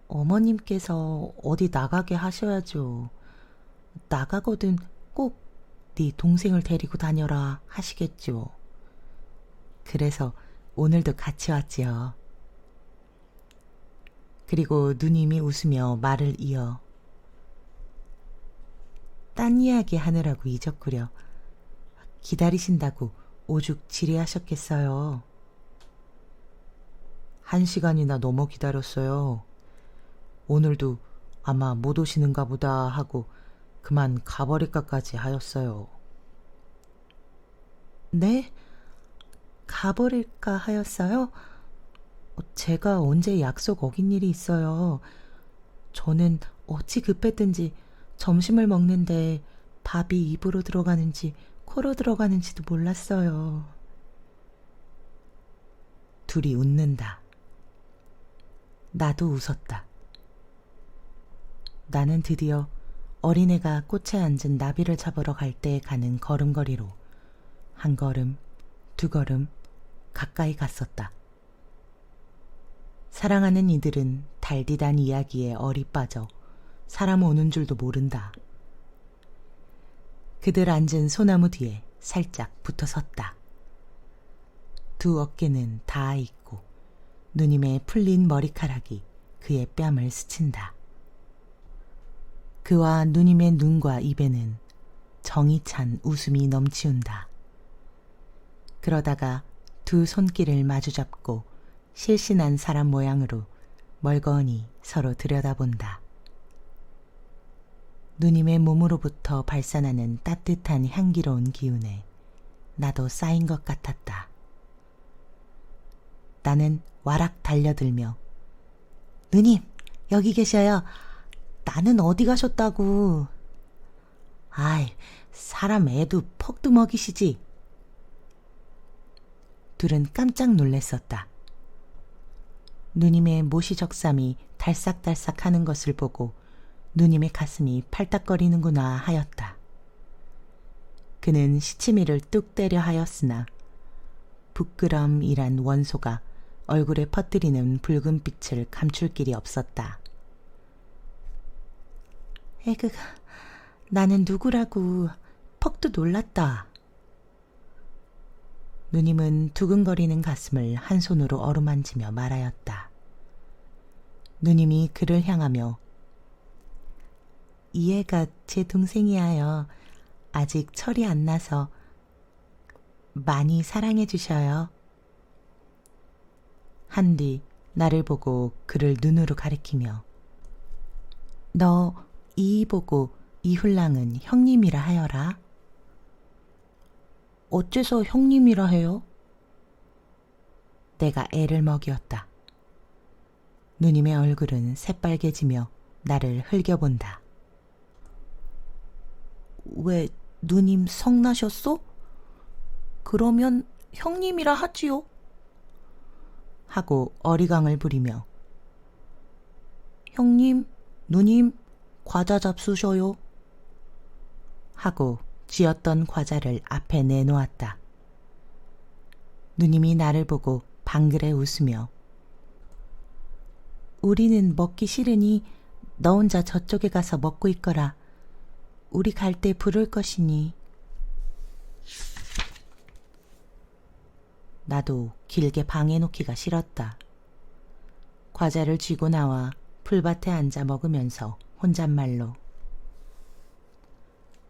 어머님께서 어디 나가게 하셔야죠. 나가거든 꼭 네 동생을 데리고 다녀라 하시겠죠. 그래서 오늘도 같이 왔지요. 그리고 누님이 웃으며 말을 이어 딴 이야기 하느라고 잊었구려. 기다리신다고 오죽 지레하셨겠어요. 1시간이나 넘어 기다렸어요. 오늘도 아마 못 오시는가 보다 하고 그만 가버릴까까지 하였어요. 네? 가버릴까 하였어요? 제가 언제 약속 어긴 일이 있어요. 저는 어찌 급했든지 점심을 먹는데 밥이 입으로 들어가는지 코로 들어가는지도 몰랐어요. 둘이 웃는다. 나도 웃었다. 나는 드디어 어린애가 꽃에 앉은 나비를 잡으러 갈 때 가는 걸음걸이로 한 걸음, 두 걸음 가까이 갔었다. 사랑하는 이들은 달디단 이야기에 얼이 빠져 사람 오는 줄도 모른다. 그들 앉은 소나무 뒤에 살짝 붙어 섰다. 두 어깨는 닿아 있고 누님의 풀린 머리카락이 그의 뺨을 스친다. 그와 누님의 눈과 입에는 정이 찬 웃음이 넘치운다. 그러다가 두 손길을 마주잡고 실신한 사람 모양으로 멀거니 서로 들여다본다. 누님의 몸으로부터 발산하는 따뜻한 향기로운 기운에 나도 쌓인 것 같았다. 나는 와락 달려들며 누님, 여기 계셔요. 나는 어디 가셨다고. 아이, 사람 애도 퍽도 먹이시지. 둘은 깜짝 놀랐었다. 누님의 모시적삼이 달싹달싹 하는 것을 보고 누님의 가슴이 팔딱거리는구나 하였다. 그는 시치미를 뚝 때려 하였으나 부끄럼이란 원소가 얼굴에 퍼뜨리는 붉은 빛을 감출 길이 없었다. 에그가, 나는 누구라고. 퍽도 놀랐다. 누님은 두근거리는 가슴을 한 손으로 어루만지며 말하였다. 누님이 그를 향하며 이 애가 제 동생이야요. 아직 철이 안 나서 많이 사랑해 주셔요. 한 뒤 나를 보고 그를 눈으로 가리키며 너 이 보고 이훌랑은 형님이라 하여라. 어째서 형님이라 해요? 내가 애를 먹이었다. 누님의 얼굴은 새빨개지며 나를 흘겨본다. 왜 누님 성나셨소? 그러면 형님이라 하지요. 하고 어리광을 부리며 형님, 누님, 과자 잡수셔요. 하고 쥐었던 과자를 앞에 내놓았다. 누님이 나를 보고 방글에 웃으며 우리는 먹기 싫으니 너 혼자 저쪽에 가서 먹고 있거라. 우리 갈 때 부를 것이니. 나도 길게 방에 놓기가 싫었다. 과자를 쥐고 나와 풀밭에 앉아 먹으면서 혼잣말로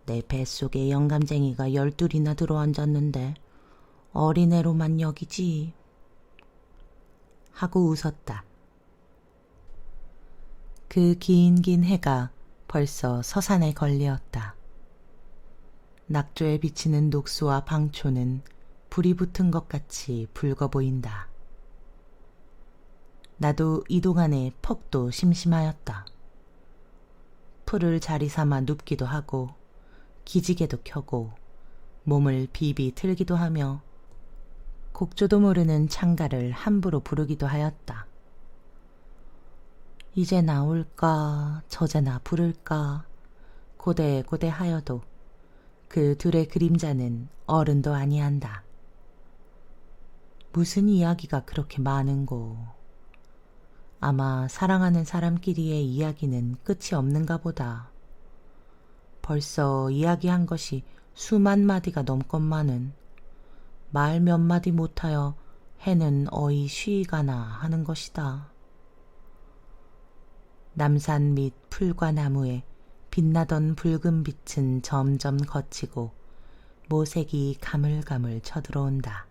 내 뱃속에 영감쟁이가 12이나 들어앉았는데 어린애로만 여기지. 하고 웃었다. 그 긴 해가 벌써 서산에 걸리었다. 낙조에 비치는 녹수와 방초는 불이 붙은 것 같이 붉어 보인다. 나도 이 동안에 퍽도 심심하였다. 풀을 자리 삼아 눕기도 하고 기지개도 켜고 몸을 비비 틀기도 하며 곡조도 모르는 창가를 함부로 부르기도 하였다. 이제 나올까 저제나 부를까 고대고대 하여도 그 둘의 그림자는 어른도 아니한다. 무슨 이야기가 그렇게 많은고. 아마 사랑하는 사람끼리의 이야기는 끝이 없는가 보다. 벌써 이야기한 것이 수만 마디가 넘건만은 말 몇 마디 못하여 해는 어이 쉬이가나 하는 것이다. 남산 밑 풀과 나무에 빛나던 붉은 빛은 점점 걷히고 모색이 가물가물 쳐들어온다.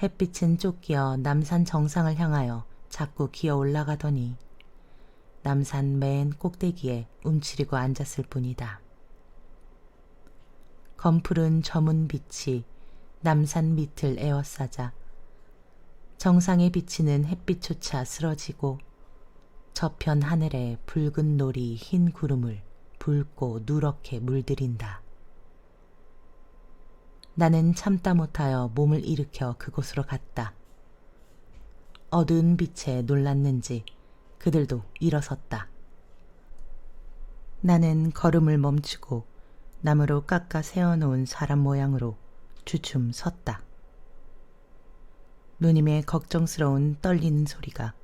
햇빛은 쫓겨 남산 정상을 향하여 자꾸 기어 올라가더니 남산 맨 꼭대기에 움츠리고 앉았을 뿐이다. 검푸른 저문 빛이 남산 밑을 에워싸자 정상에 비치는 햇빛조차 쓰러지고 저편 하늘에 붉은 놀이 흰 구름을 붉고 누렇게 물들인다. 나는 참다 못하여 몸을 일으켜 그곳으로 갔다. 어두운 빛에 놀랐는지 그들도 일어섰다. 나는 걸음을 멈추고 나무로 깎아 세워놓은 사람 모양으로 주춤 섰다. 누님의 걱정스러운 떨리는 소리가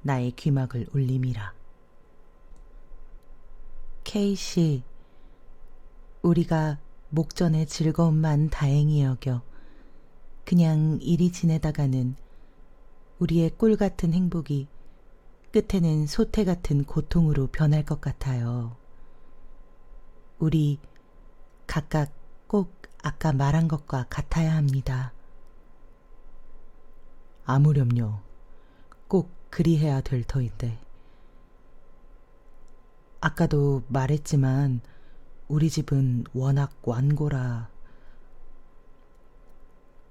나의 귀막을 울림이라. K씨, 우리가 목전의 즐거움만 다행히 여겨 그냥 이리 지내다가는 우리의 꿀 같은 행복이 끝에는 소태 같은 고통으로 변할 것 같아요. 우리 각각 꼭 아까 말한 것과 같아야 합니다. 아무렴요. 꼭 그리해야 될 터인데. 아까도 말했지만 우리 집은 워낙 완고라.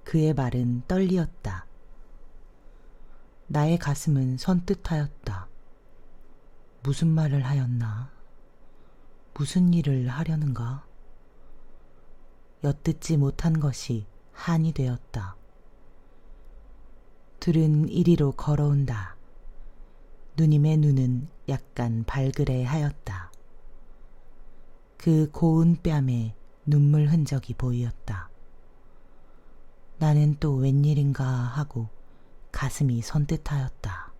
그의 말은 떨리었다. 나의 가슴은 선뜻하였다. 무슨 말을 하였나? 무슨 일을 하려는가? 엿듣지 못한 것이 한이 되었다. 둘은 이리로 걸어온다. 누님의 눈은 약간 발그레하였다. 그 고운 뺨에 눈물 흔적이 보이었다. 나는 또 웬일인가 하고 가슴이 선뜻하였다.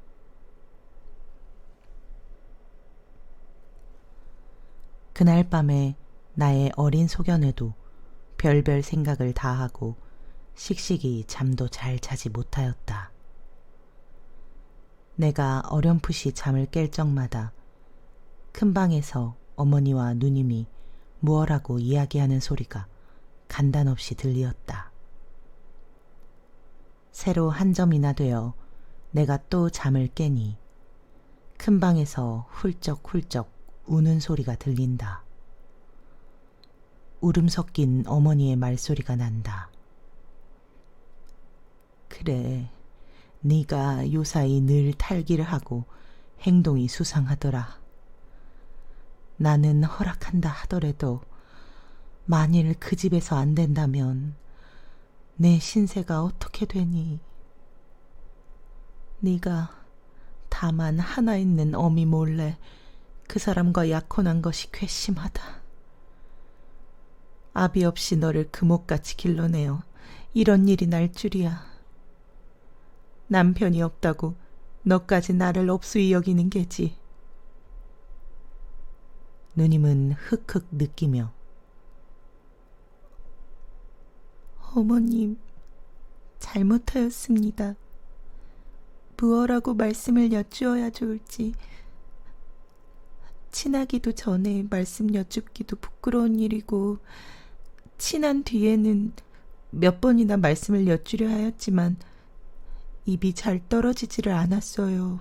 그날 밤에 나의 어린 소견에도 별별 생각을 다하고 씩씩이 잠도 잘 자지 못하였다. 내가 어렴풋이 잠을 깰 적마다 큰 방에서 어머니와 누님이 무엇라고 이야기하는 소리가 간단없이 들리었다. 새로 한 점이나 되어 내가 또 잠을 깨니 큰 방에서 훌쩍훌쩍 우는 소리가 들린다. 울음 섞인 어머니의 말소리가 난다. 그래, 네가 요사이 늘 탈기를 하고 행동이 수상하더라. 나는 허락한다 하더라도 만일 그 집에서 안 된다면 내 신세가 어떻게 되니? 네가 다만 하나 있는 어미 몰래 그 사람과 약혼한 것이 괘씸하다. 아비 없이 너를 금옥같이 길러내어 이런 일이 날 줄이야. 남편이 없다고 너까지 나를 업수히 여기는 게지. 누님은 흑흑 느끼며 어머님, 잘못하였습니다. 무엇라고 말씀을 여쭈어야 좋을지. 친하기도 전에 말씀 여쭙기도 부끄러운 일이고 친한 뒤에는 몇 번이나 말씀을 여쭈려 하였지만 입이 잘 떨어지지를 않았어요.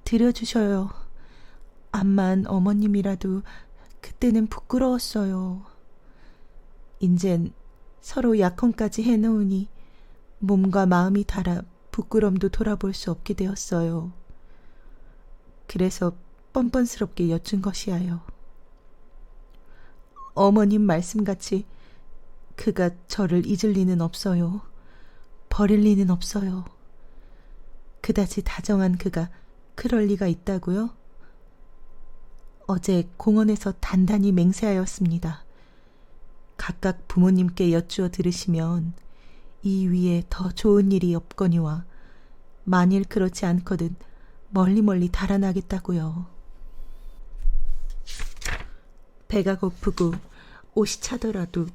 들여주셔요. 암만 어머님이라도 그때는 부끄러웠어요. 인젠 서로 약혼까지 해놓으니 몸과 마음이 달아 부끄럼도 돌아볼 수 없게 되었어요. 그래서 뻔뻔스럽게 여쭌 것이야요. 어머님 말씀같이 그가 저를 잊을 리는 없어요. 버릴 리는 없어요. 그다지 다정한 그가 그럴 리가 있다고요? 어제 공원에서 단단히 맹세하였습니다. 각각 부모님께 여쭈어 들으시면 이 위에 더 좋은 일이 없거니와 만일 그렇지 않거든 멀리 달아나겠다고요. 배가 고프고 옷이 차더라도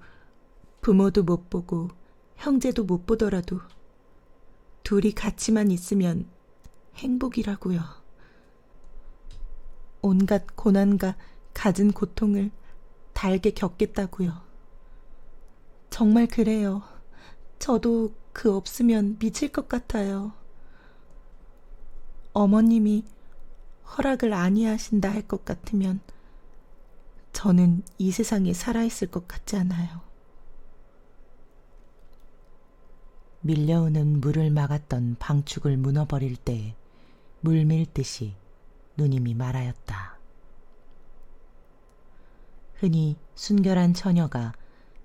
부모도 못 보고 형제도 못 보더라도 둘이 같이만 있으면 행복이라고요. 온갖 고난과 갖은 고통을 달게 겪겠다고요. 정말 그래요. 저도 그 없으면 미칠 것 같아요. 어머님이 허락을 아니하신다 할 것 같으면 저는 이 세상에 살아있을 것 같지 않아요. 밀려오는 물을 막았던 방축을 무너버릴 때 물밀듯이 누님이 말하였다. 흔히 순결한 처녀가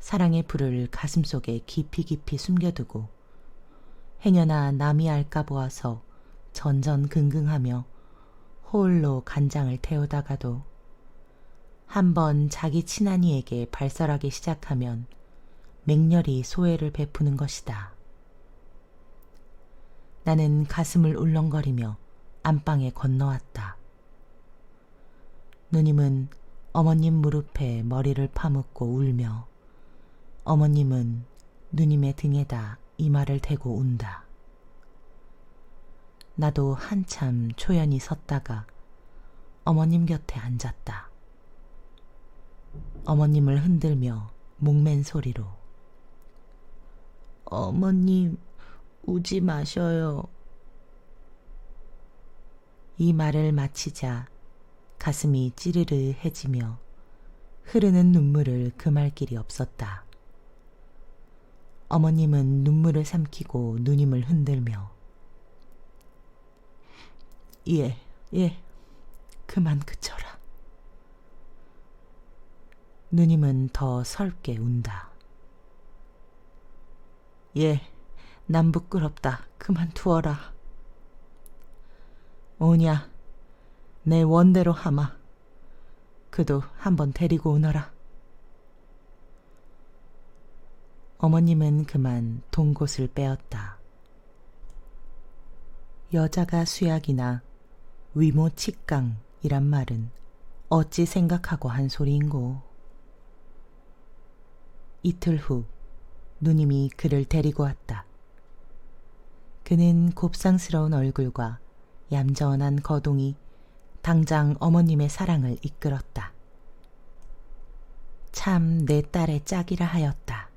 사랑의 불을 가슴속에 깊이 숨겨두고 행여나 남이 알까 보아서 전전긍긍하며 홀로 간장을 태우다가도 한번 자기 친한이에게 발설하기 시작하면 맹렬히 소회를 베푸는 것이다. 나는 가슴을 울렁거리며 안방에 건너왔다. 누님은 어머님 무릎에 머리를 파묻고 울며 어머님은 누님의 등에다 이마를 대고 운다. 나도 한참 초연히 섰다가 어머님 곁에 앉았다. 어머님을 흔들며 목맨 소리로 어머님, 우지 마셔요. 이 말을 마치자 가슴이 찌르르해지며 흐르는 눈물을 금할 길이 없었다. 어머님은 눈물을 삼키고 누님을 흔들며 예, 그만 그쳐라. 누님은 더 설게 운다. 예, 난 부끄럽다. 그만 두어라. 오냐, 내 원대로 하마. 그도 한번 데리고 오너라. 어머님은 그만 동곳을 빼었다. 여자가 수약이나 위모 칙강이란 말은 어찌 생각하고 한 소리인고. 이틀 후 누님이 그를 데리고 왔다. 그는 곱상스러운 얼굴과 얌전한 거동이 당장 어머님의 사랑을 이끌었다. 참 내 딸의 짝이라 하였다.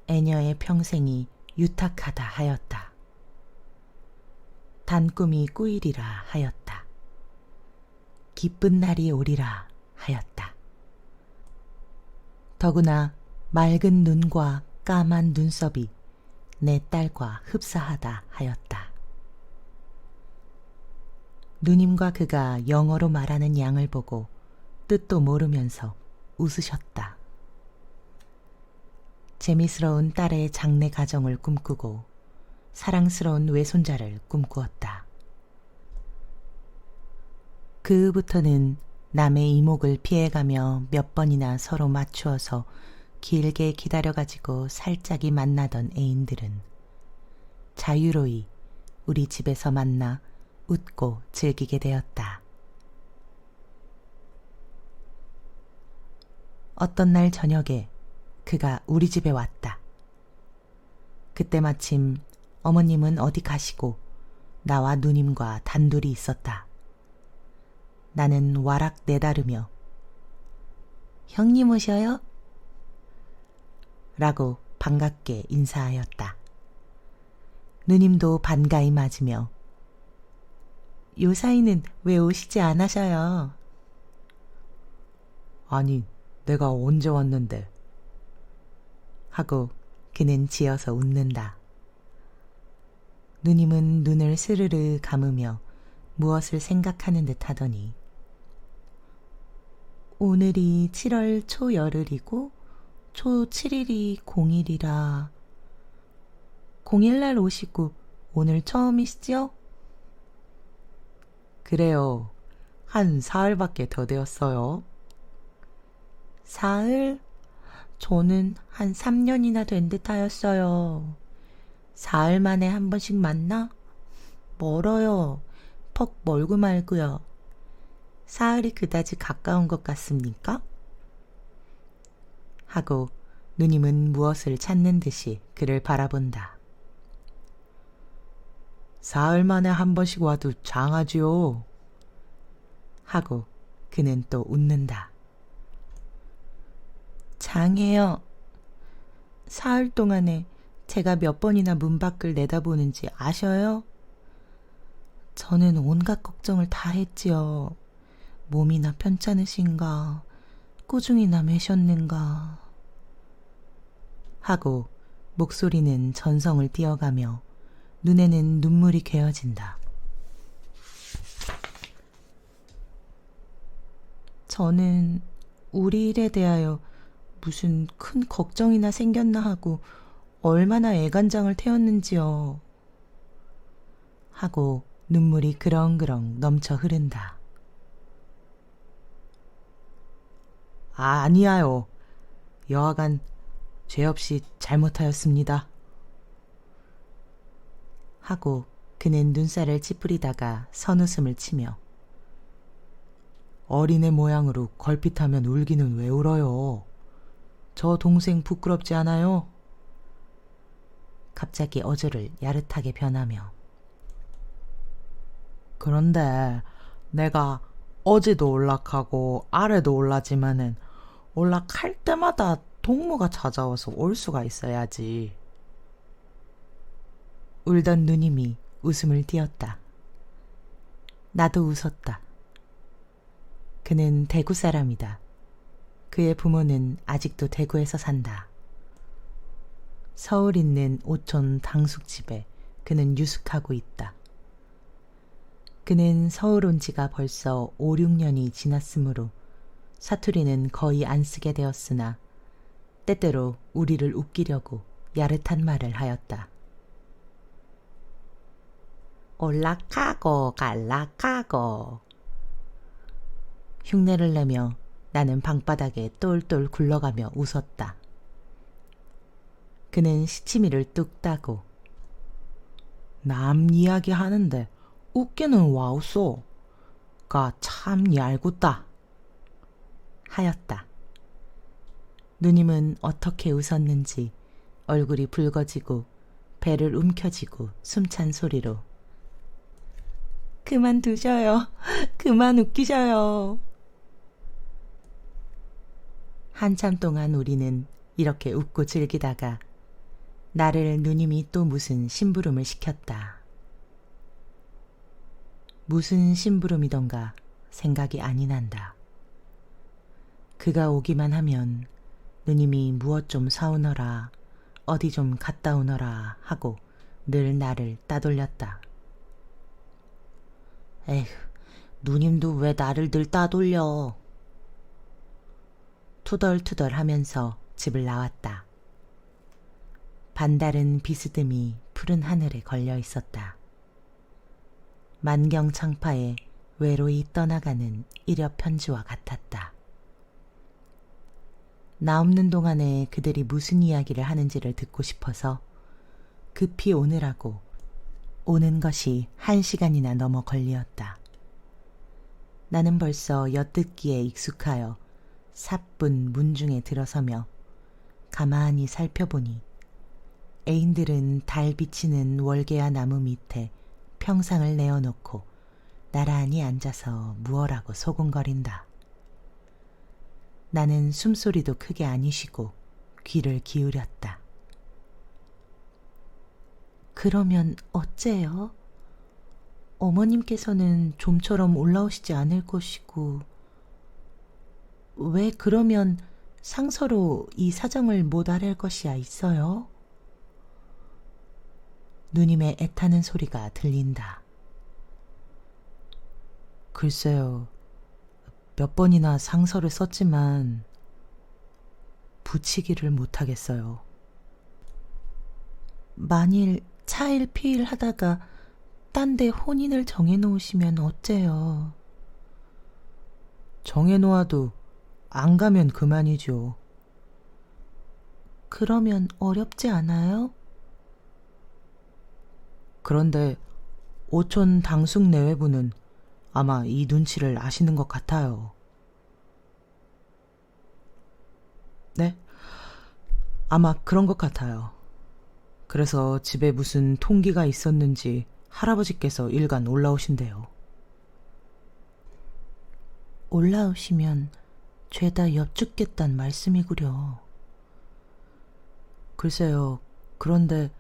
애녀의 평생이 유탁하다 하였다. 단꿈이 꾸이리라 하였다. 기쁜 날이 오리라 하였다. 더구나 맑은 눈과 까만 눈썹이 내 딸과 흡사하다 하였다. 누님과 그가 영어로 말하는 양을 보고 뜻도 모르면서 웃으셨다. 재미스러운 딸의 장래 가정을 꿈꾸고 사랑스러운 외손자를 꿈꾸었다. 그 후부터는 남의 이목을 피해가며 몇 번이나 서로 맞추어서 길게 기다려가지고 살짝이 만나던 애인들은 자유로이 우리 집에서 만나 웃고 즐기게 되었다. 어떤 날 저녁에 그가 우리 집에 왔다. 그때 마침 어머님은 어디 가시고 나와 누님과 단둘이 있었다. 나는 와락 내다르며 형님 오셔요? 라고 반갑게 인사하였다. 누님도 반가이 맞으며 요 사이는 왜 오시지 않으셔요? 아니, 내가 언제 왔는데? 하고 그는 지어서 웃는다. 누님은 눈을 스르르 감으며 무엇을 생각하는 듯 하더니 오늘이 7월 초열흘이고 초 7일이 공일이라 0일날 오시고 오늘 처음이시죠? 그래요. 한 사흘밖에 더 되었어요. 사흘? 저는 한 3년이나 된 듯 하였어요. 사흘 만에 한 번씩 만나? 멀어요. 퍽 멀고 말고요. 사흘이 그다지 가까운 것 같습니까? 하고 누님은 무엇을 찾는 듯이 그를 바라본다. 사흘 만에 한 번씩 와도 장하지요. 하고 그는 또 웃는다. 장해요. 사흘 동안에 제가 몇 번이나 문 밖을 내다보는지 아셔요? 저는 온갖 걱정을 다 했지요. 몸이나 편찮으신가, 꾸중이나 매셨는가. 하고 목소리는 전성을 띄어가며 눈에는 눈물이 괴어진다. 저는 우리 일에 대하여 무슨 큰 걱정이나 생겼나 하고 얼마나 애간장을 태웠는지요. 하고 눈물이 그렁그렁 넘쳐 흐른다. 아니야요. 여하간 죄 없이 잘못하였습니다. 하고 그는 눈살을 찌푸리다가 선웃음을 치며 어린애 모양으로 걸핏하면 울기는 왜 울어요? 저 동생 부끄럽지 않아요? 갑자기 어조를 야릇하게 변하며 그런데 내가 어제도 올락하고 아래도 올라지만은 올락할 때마다 동무가 찾아와서 올 수가 있어야지. 울던 누님이 웃음을 띄었다. 나도 웃었다. 그는 대구 사람이다. 그의 부모는 아직도 대구에서 산다. 서울 있는 오촌 당숙집에 그는 유숙하고 있다. 그는 서울 온 지가 벌써 5, 6년이 지났으므로 사투리는 거의 안 쓰게 되었으나 때때로 우리를 웃기려고 야릇한 말을 하였다. 올락하고 갈락하고. 흉내를 내며 나는 방바닥에 똘똘 굴러가며 웃었다. 그는 시치미를 뚝 따고 남 이야기 하는데 웃기는 와우소 가 참 얄궂다 하였다. 누님은 어떻게 웃었는지 얼굴이 붉어지고 배를 움켜쥐고 숨찬 소리로 그만두셔요. 그만 웃기셔요. 한참 동안 우리는 이렇게 웃고 즐기다가 나를 누님이 또 무슨 심부름을 시켰다. 무슨 심부름이던가 생각이 아니 난다. 그가 오기만 하면 누님이 무엇 좀 사오너라, 어디 좀 갔다 오너라 하고 늘 나를 따돌렸다. 에휴, 누님도 왜 나를 늘 따돌려. 투덜투덜 하면서 집을 나왔다. 반달은 비스듬히 푸른 하늘에 걸려 있었다. 만경창파에 외로이 떠나가는 이력 편지와 같았다. 나 없는 동안에 그들이 무슨 이야기를 하는지를 듣고 싶어서 급히 오느라고 오는 것이 1시간이나 넘어 걸리었다. 나는 벌써 엿듣기에 익숙하여 사뿐 문중에 들어서며 가만히 살펴보니 애인들은 달 비치는 월계야 나무 밑에 평상을 내어놓고 나란히 앉아서 무엇라고 소곤거린다. 나는 숨소리도 크게 안 쉬고 귀를 기울였다. 그러면 어째요? 어머님께서는 좀처럼 올라오시지 않을 것이고 왜 그러면 상서로 이 사정을 못 아랠 것이야 있어요? 누님의 애타는 소리가 들린다. 글쎄요, 몇 번이나 상서를 썼지만 붙이기를 못하겠어요. 만일 차일피일 하다가 딴 데 혼인을 정해놓으시면 어째요? 정해놓아도 안 가면 그만이죠. 그러면 어렵지 않아요? 그런데 오촌 당숙 내외부는 아마 이 눈치를 아시는 것 같아요. 네? 아마 그런 것 같아요. 그래서 집에 무슨 통기가 있었는지 할아버지께서 일간 올라오신대요. 올라오시면 죄다 엿죽겠단 말씀이구려. 글쎄요, 그런데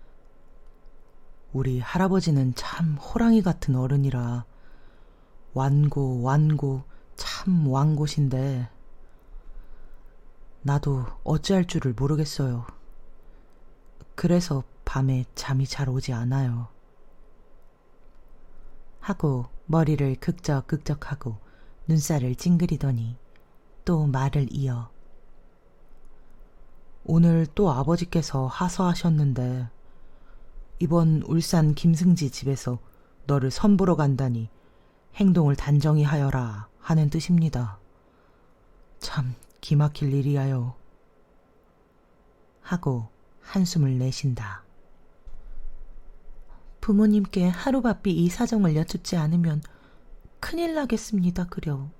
우리 할아버지는 참 호랑이 같은 어른이라 완고 참 완고신데 나도 어찌할 줄을 모르겠어요. 그래서 밤에 잠이 잘 오지 않아요. 하고 머리를 극적극적하고 눈살을 찡그리더니 또 말을 이어 오늘 또 아버지께서 하서하셨는데 이번 울산 김승지 집에서 너를 선보러 간다니 행동을 단정히 하여라 하는 뜻입니다. 참 기막힐 일이야요. 하고 한숨을 내쉰다. 부모님께 하루바삐 이 사정을 여쭙지 않으면 큰일 나겠습니다, 그려.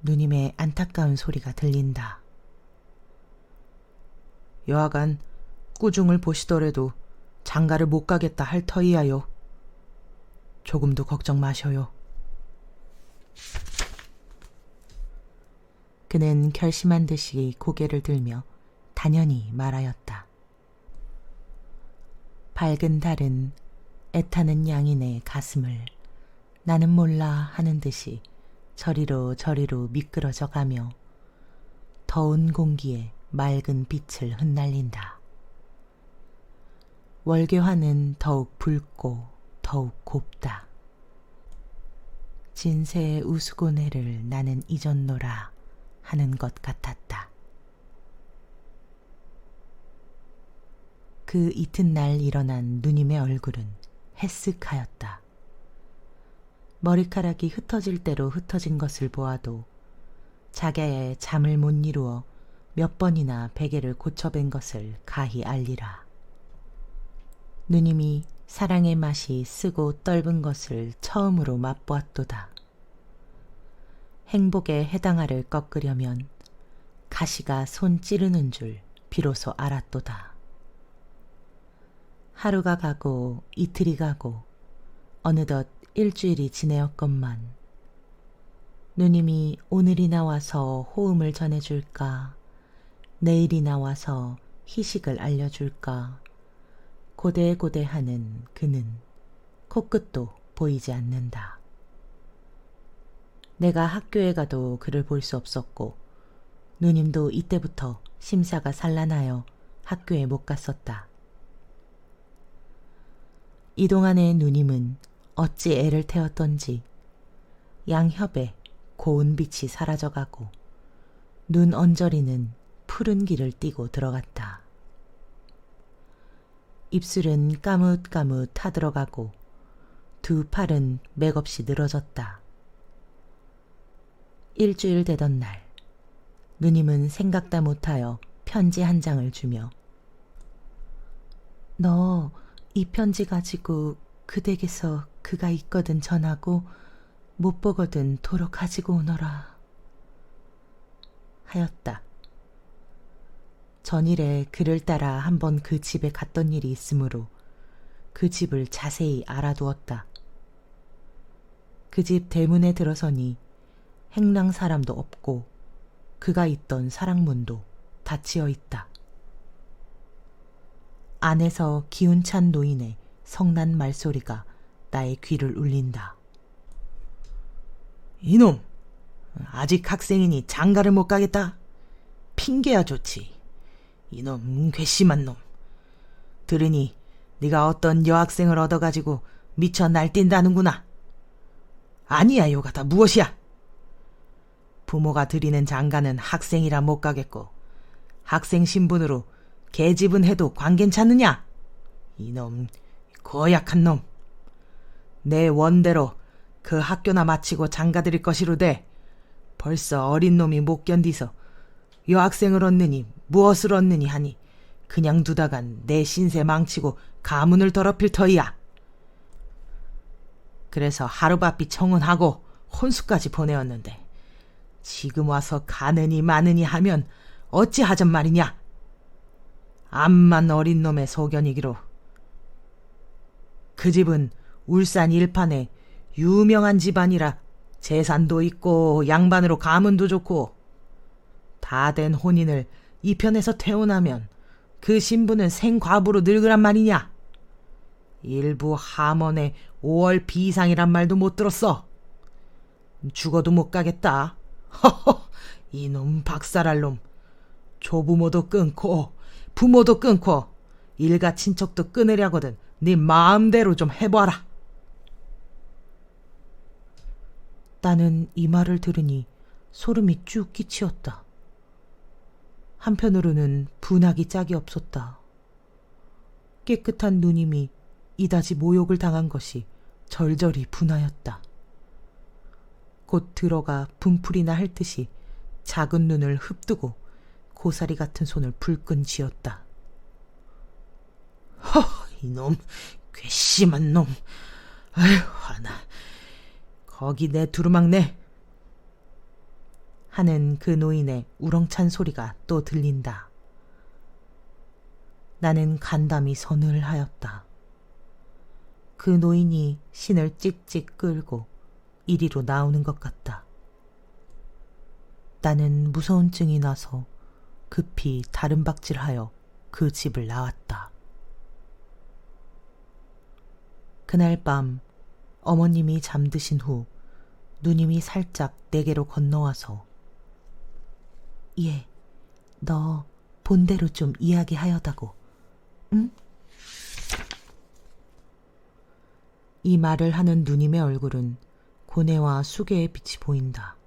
누님의 안타까운 소리가 들린다. 여하간 꾸중을 보시더라도 장가를 못 가겠다 할 터이야요. 조금도 걱정 마셔요. 그는 결심한 듯이 고개를 들며 단연히 말하였다. 밝은 달은 애타는 양인의 가슴을 나는 몰라 하는 듯이 저리로 저리로 미끄러져 가며 더운 공기에 맑은 빛을 흩날린다. 월계화는 더욱 붉고 더욱 곱다. 진세의 우스고내를 나는 잊었노라 하는 것 같았다. 그 이튿날 일어난 누님의 얼굴은 해쓱하였다. 머리카락이 흩어질 대로 흩어진 것을 보아도 자기의 잠을 못 이루어 몇 번이나 베개를 고쳐뵌 것을 가히 알리라. 누님이 사랑의 맛이 쓰고 떫은 것을 처음으로 맛보았도다. 행복의 해당아를 꺾으려면 가시가 손 찌르는 줄 비로소 알았도다. 하루가 가고 이틀이 가고 어느덧 일주일이 지내었건만 누님이 오늘이 나와서 호음을 전해줄까, 내일이 나와서 희식을 알려줄까 고대고대하는 그는 코끝도 보이지 않는다. 내가 학교에 가도 그를 볼 수 없었고 누님도 이때부터 심사가 산란하여 학교에 못 갔었다. 이동안의 누님은 어찌 애를 태웠던지 양협에 고운 빛이 사라져가고 눈 언저리는 푸른 길을 띠고 들어갔다. 입술은 까뭇까뭇 타들어가고 두 팔은 맥없이 늘어졌다. 일주일 되던 날 누님은 생각다 못하여 편지 한 장을 주며 너 이 편지 가지고 그 댁에서 그가 있거든 전하고 못 보거든 도로 가지고 오너라 하였다. 전일에 그를 따라 한번 그 집에 갔던 일이 있으므로 그 집을 자세히 알아두었다. 그 집 대문에 들어서니 행랑 사람도 없고 그가 있던 사랑문도 닫히어 있다. 안에서 기운찬 노인의 성난 말소리가 나의 귀를 울린다. 이놈, 아직 학생이니 장가를 못 가겠다? 핑계야 좋지. 이놈 괘씸한 놈. 들으니 네가 어떤 여학생을 얻어가지고 미쳐 날뛴다는구나. 아니야, 요가 다 무엇이야? 부모가 들이는 장가는 학생이라 못 가겠고 학생 신분으로 계집은 해도 관괜찮느냐? 이놈 고약한 놈. 내 원대로 그 학교나 마치고 장가들일 것이로되 벌써 어린 놈이 못 견디서 여학생을 얻느니 무엇을 얻느니 하니 그냥 두다간 내 신세 망치고 가문을 더럽힐 터이야. 그래서 하루바삐 청혼하고 혼수까지 보내었는데 지금 와서 가느니 마느니 하면 어찌하잔 말이냐. 암만 어린 놈의 소견이기로. 그 집은 울산 일판에 유명한 집안이라 재산도 있고 양반으로 가문도 좋고 다 된 혼인을 이편에서 퇴혼하면 그 신부는 생과부로 늙으란 말이냐. 일부 하먼의 5월 비상이란 말도 못 들었어. 죽어도 못 가겠다. 허허, 이놈 박살할 놈. 조부모도 끊고 부모도 끊고 일가 친척도 끊으려거든 네 마음대로 좀 해봐라. 나는 이 말을 들으니 소름이 쭉 끼치었다. 한편으로는 분하기 짝이 없었다. 깨끗한 누님이 이다지 모욕을 당한 것이 절절히 분하였다. 곧 들어가 분풀이나 할 듯이 작은 눈을 흡뜨고 고사리 같은 손을 불끈 쥐었다. 이놈, 괘씸한 놈. 아휴, 화나. 거기 내 두루막내. 하는 그 노인의 우렁찬 소리가 또 들린다. 나는 간담이 서늘하였다. 그 노인이 신을 찍찍 끌고 이리로 나오는 것 같다. 나는 무서운 증이 나서 급히 다름박질하여 그 집을 나왔다. 그날 밤 어머님이 잠드신 후 누님이 살짝 내게로 건너와서 예, 너 본대로 좀 이야기하여다고. 응? 이 말을 하는 누님의 얼굴은 고뇌와 수괴의 빛이 보인다.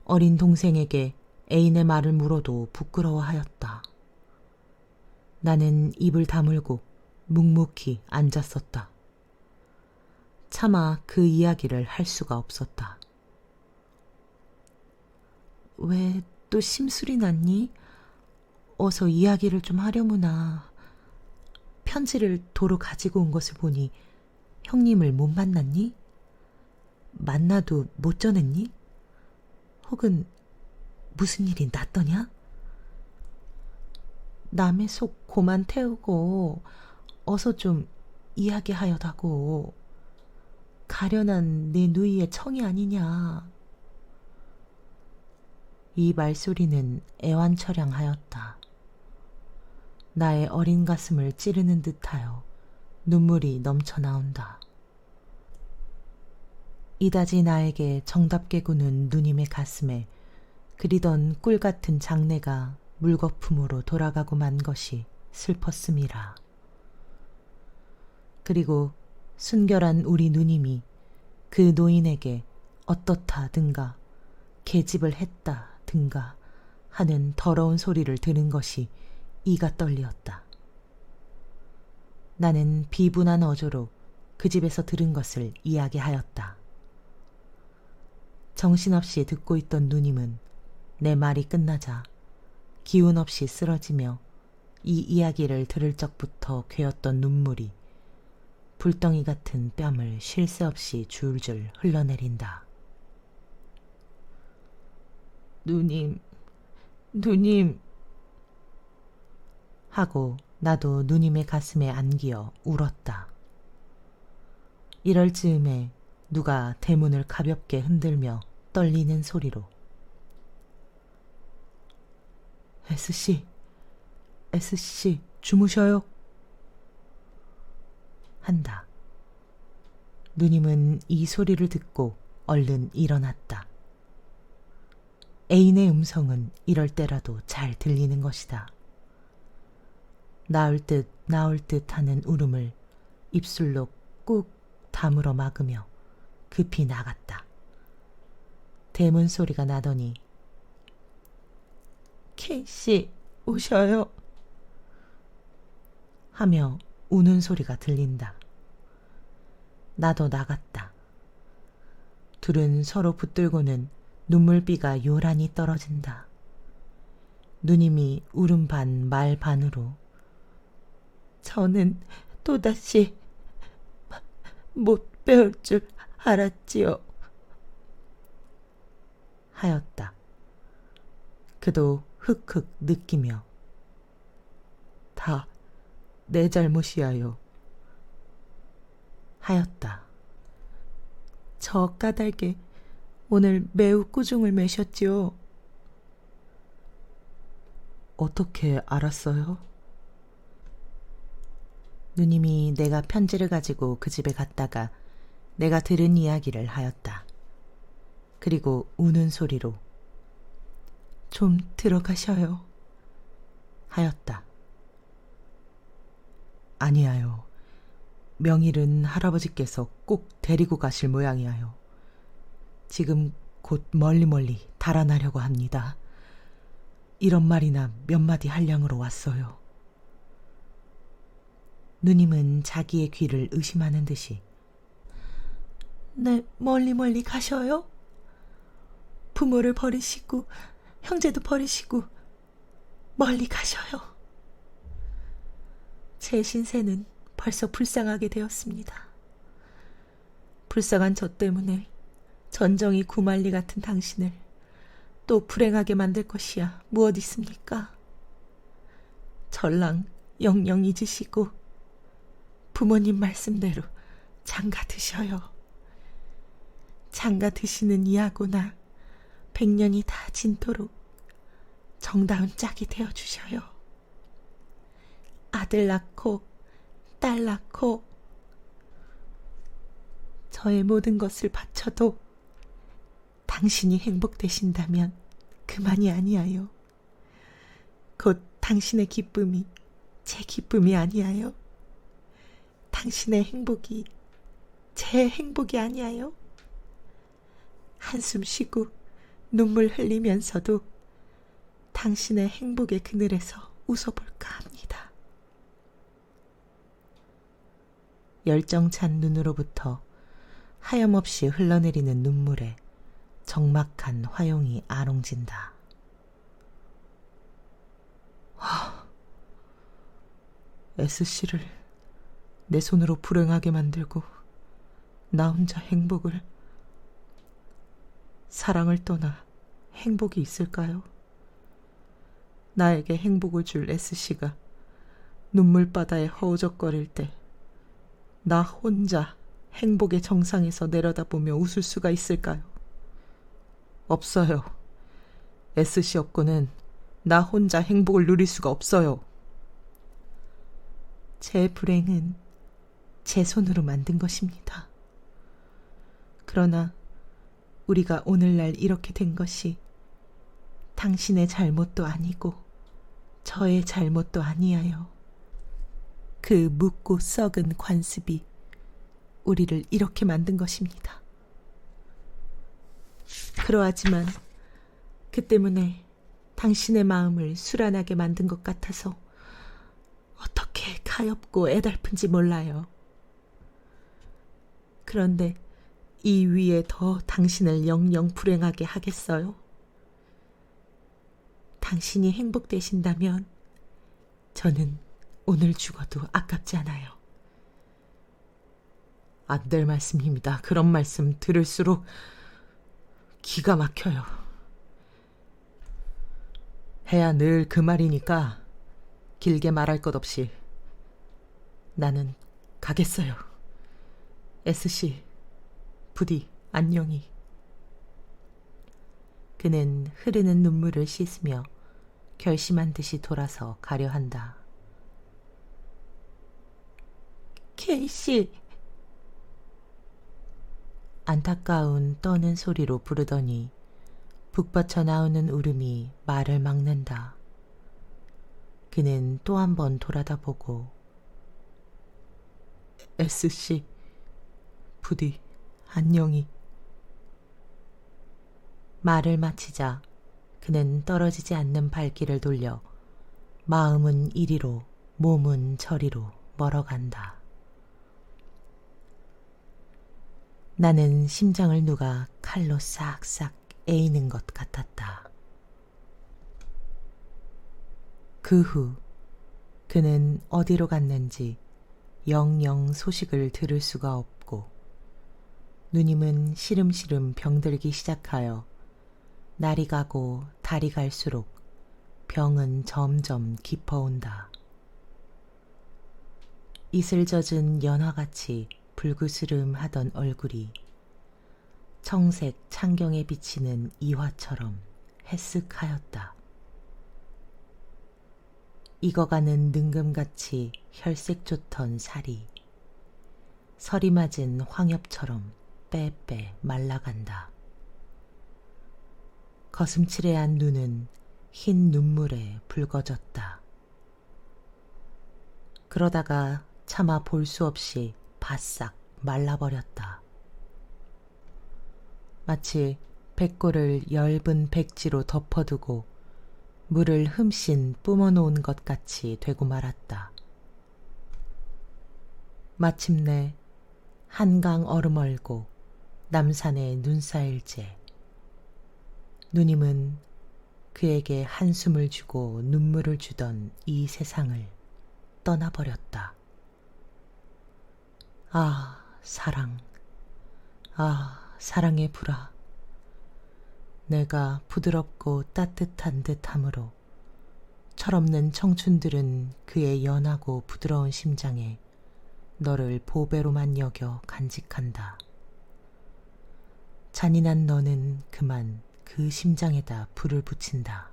어린 동생에게 애인의 말을 물어도 부끄러워하였다. 나는 입을 다물고 묵묵히 앉았었다. 차마 그 이야기를 할 수가 없었다. 왜 또 심술이 났니? 어서 이야기를 좀 하려무나. 편지를 도로 가지고 온 것을 보니 형님을 못 만났니? 만나도 못 전했니? 혹은 무슨 일이 났더냐? 남의 속 고만 태우고 어서 좀 이야기하여다고. 가련한 내 누이의 청이 아니냐. 이 말소리는 애완처량하였다. 나의 어린 가슴을 찌르는 듯하여 눈물이 넘쳐나온다. 이다지 나에게 정답게 구는 누님의 가슴에 그리던 꿀같은 장래가 물거품으로 돌아가고 만 것이 슬펐음이라. 그리고 순결한 우리 누님이 그 노인에게 어떻다든가 계집을 했다든가 하는 더러운 소리를 들은 것이 이가 떨리었다. 나는 비분한 어조로 그 집에서 들은 것을 이야기하였다. 정신없이 듣고 있던 누님은 내 말이 끝나자 기운 없이 쓰러지며 이 이야기를 들을 적부터 괴었던 눈물이 불덩이 같은 뺨을 쉴 새 없이 줄줄 흘러내린다. 누님 하고 나도 누님의 가슴에 안기어 울었다. 이럴 즈음에 누가 대문을 가볍게 흔들며 떨리는 소리로 S씨 주무셔요? 한다. 누님은 이 소리를 듣고 얼른 일어났다. 애인의 음성은 이럴 때라도 잘 들리는 것이다. 나을 듯 하는 울음을 입술로 꾹 다물어 막으며 급히 나갔다. 대문 소리가 나더니 K씨 오셔요 하며 우는 소리가 들린다. 나도 나갔다. 둘은 서로 붙들고는 눈물비가 요란히 떨어진다. 누님이 울음 반 말 반으로 저는 또다시 못 배울 줄 알았지요 하였다. 그도 흑흑 느끼며 다 내 잘못이야요 하였다. 저 까닭에 오늘 매우 꾸중을 매셨지요. 어떻게 알았어요? 누님이 내가 편지를 가지고 그 집에 갔다가 내가 들은 이야기를 하였다. 그리고 우는 소리로 좀 들어가셔요 하였다. 아니야요. 명일은 할아버지께서 꼭 데리고 가실 모양이야요. 지금 곧 멀리 달아나려고 합니다. 이런 말이나 몇 마디 할량으로 왔어요. 누님은 자기의 귀를 의심하는 듯이 네, 멀리 가셔요? 부모를 버리시고 형제도 버리시고 멀리 가셔요. 제 신세는 벌써 불쌍하게 되었습니다. 불쌍한 저 때문에 전정이 구만리 같은 당신을 또 불행하게 만들 것이야 무엇 있습니까? 전랑 영영 잊으시고 부모님 말씀대로 장가 드셔요. 장가 드시는 이하고나 100년이 다 진토록 정다운 짝이 되어주셔요. 아들 낳고 딸 낳고 저의 모든 것을 바쳐도 당신이 행복되신다면 그만이 아니에요. 곧 당신의 기쁨이 제 기쁨이 아니하여 당신의 행복이 제 행복이 아니하여 한숨 쉬고 눈물 흘리면서도 당신의 행복의 그늘에서 웃어볼까 합니다. 열정찬 눈으로부터 하염없이 흘러내리는 눈물에 적막한 화용이 아롱진다. S씨를 내 손으로 불행하게 만들고 나 혼자 행복을, 사랑을 떠나 행복이 있을까요? 나에게 행복을 줄 S씨가 눈물바다에 허우적거릴 때 나 혼자 행복의 정상에서 내려다보며 웃을 수가 있을까요? 없어요. S씨 없고는 나 혼자 행복을 누릴 수가 없어요. 제 불행은 제 손으로 만든 것입니다. 그러나 우리가 오늘날 이렇게 된 것이 당신의 잘못도 아니고 저의 잘못도 아니하여 그 묻고 썩은 관습이 우리를 이렇게 만든 것입니다. 그러하지만 그 때문에 당신의 마음을 수란하게 만든 것 같아서 어떻게 가엾고 애달픈지 몰라요. 그런데 이 위에 더 당신을 영영 불행하게 하겠어요? 당신이 행복되신다면 저는 오늘 죽어도 아깝지 않아요. 안 될 말씀입니다. 그런 말씀 들을수록 기가 막혀요. 해야 늘 그 말이니까 길게 말할 것 없이 나는 가겠어요. S씨, 부디 안녕히. 그는 흐르는 눈물을 씻으며 결심한 듯이 돌아서 가려 한다. K씨. 안타까운 떠는 소리로 부르더니 북받쳐 나오는 울음이 말을 막는다. 그는 또 한 번 돌아다보고 S씨, 부디 안녕히. 말을 마치자 그는 떨어지지 않는 발길을 돌려 마음은 이리로 몸은 저리로 멀어간다. 나는 심장을 누가 칼로 싹싹 에이는 것 같았다. 그 후 그는 어디로 갔는지 영영 소식을 들을 수가 없고 누님은 시름시름 병들기 시작하여 날이 가고 달이 갈수록 병은 점점 깊어온다. 이슬 젖은 연화같이 불그스름하던 얼굴이 청색 창경에 비치는 이화처럼 해쓱하였다. 익어가는 능금같이 혈색 좋던 살이 서리 맞은 황엽처럼 빼빼 말라간다. 거슴츠레한 눈은 흰 눈물에 붉어졌다. 그러다가 차마 볼 수 없이 바싹 말라버렸다. 마치 백골을 엷은 백지로 덮어두고 물을 흠씬 뿜어놓은 것 같이 되고 말았다. 마침내 한강 얼음얼고 남산에 눈 쌓일제 누님은 그에게 한숨을 주고 눈물을 주던 이 세상을 떠나버렸다. 아, 사랑. 아, 사랑의 불아. 내가 부드럽고 따뜻한 듯함으로 철없는 청춘들은 그의 연하고 부드러운 심장에 너를 보배로만 여겨 간직한다. 잔인한 너는 그만 그 심장에다 불을 붙인다.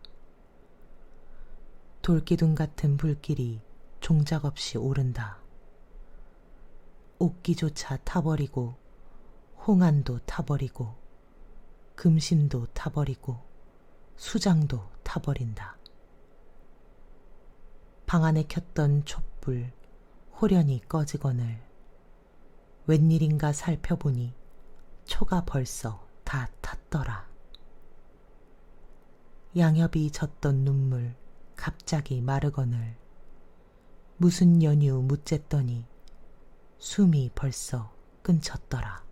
돌기둥 같은 불길이 종작없이 오른다. 옥기조차 타버리고 홍안도 타버리고 금심도 타버리고 수장도 타버린다. 방 안에 켰던 촛불 호련히 꺼지거늘 웬일인가 살펴보니 초가 벌써 다 탔더라. 양엽이 젖던 눈물 갑자기 마르거늘 무슨 연유 묻쨌더니 숨이 벌써 끊쳤더라.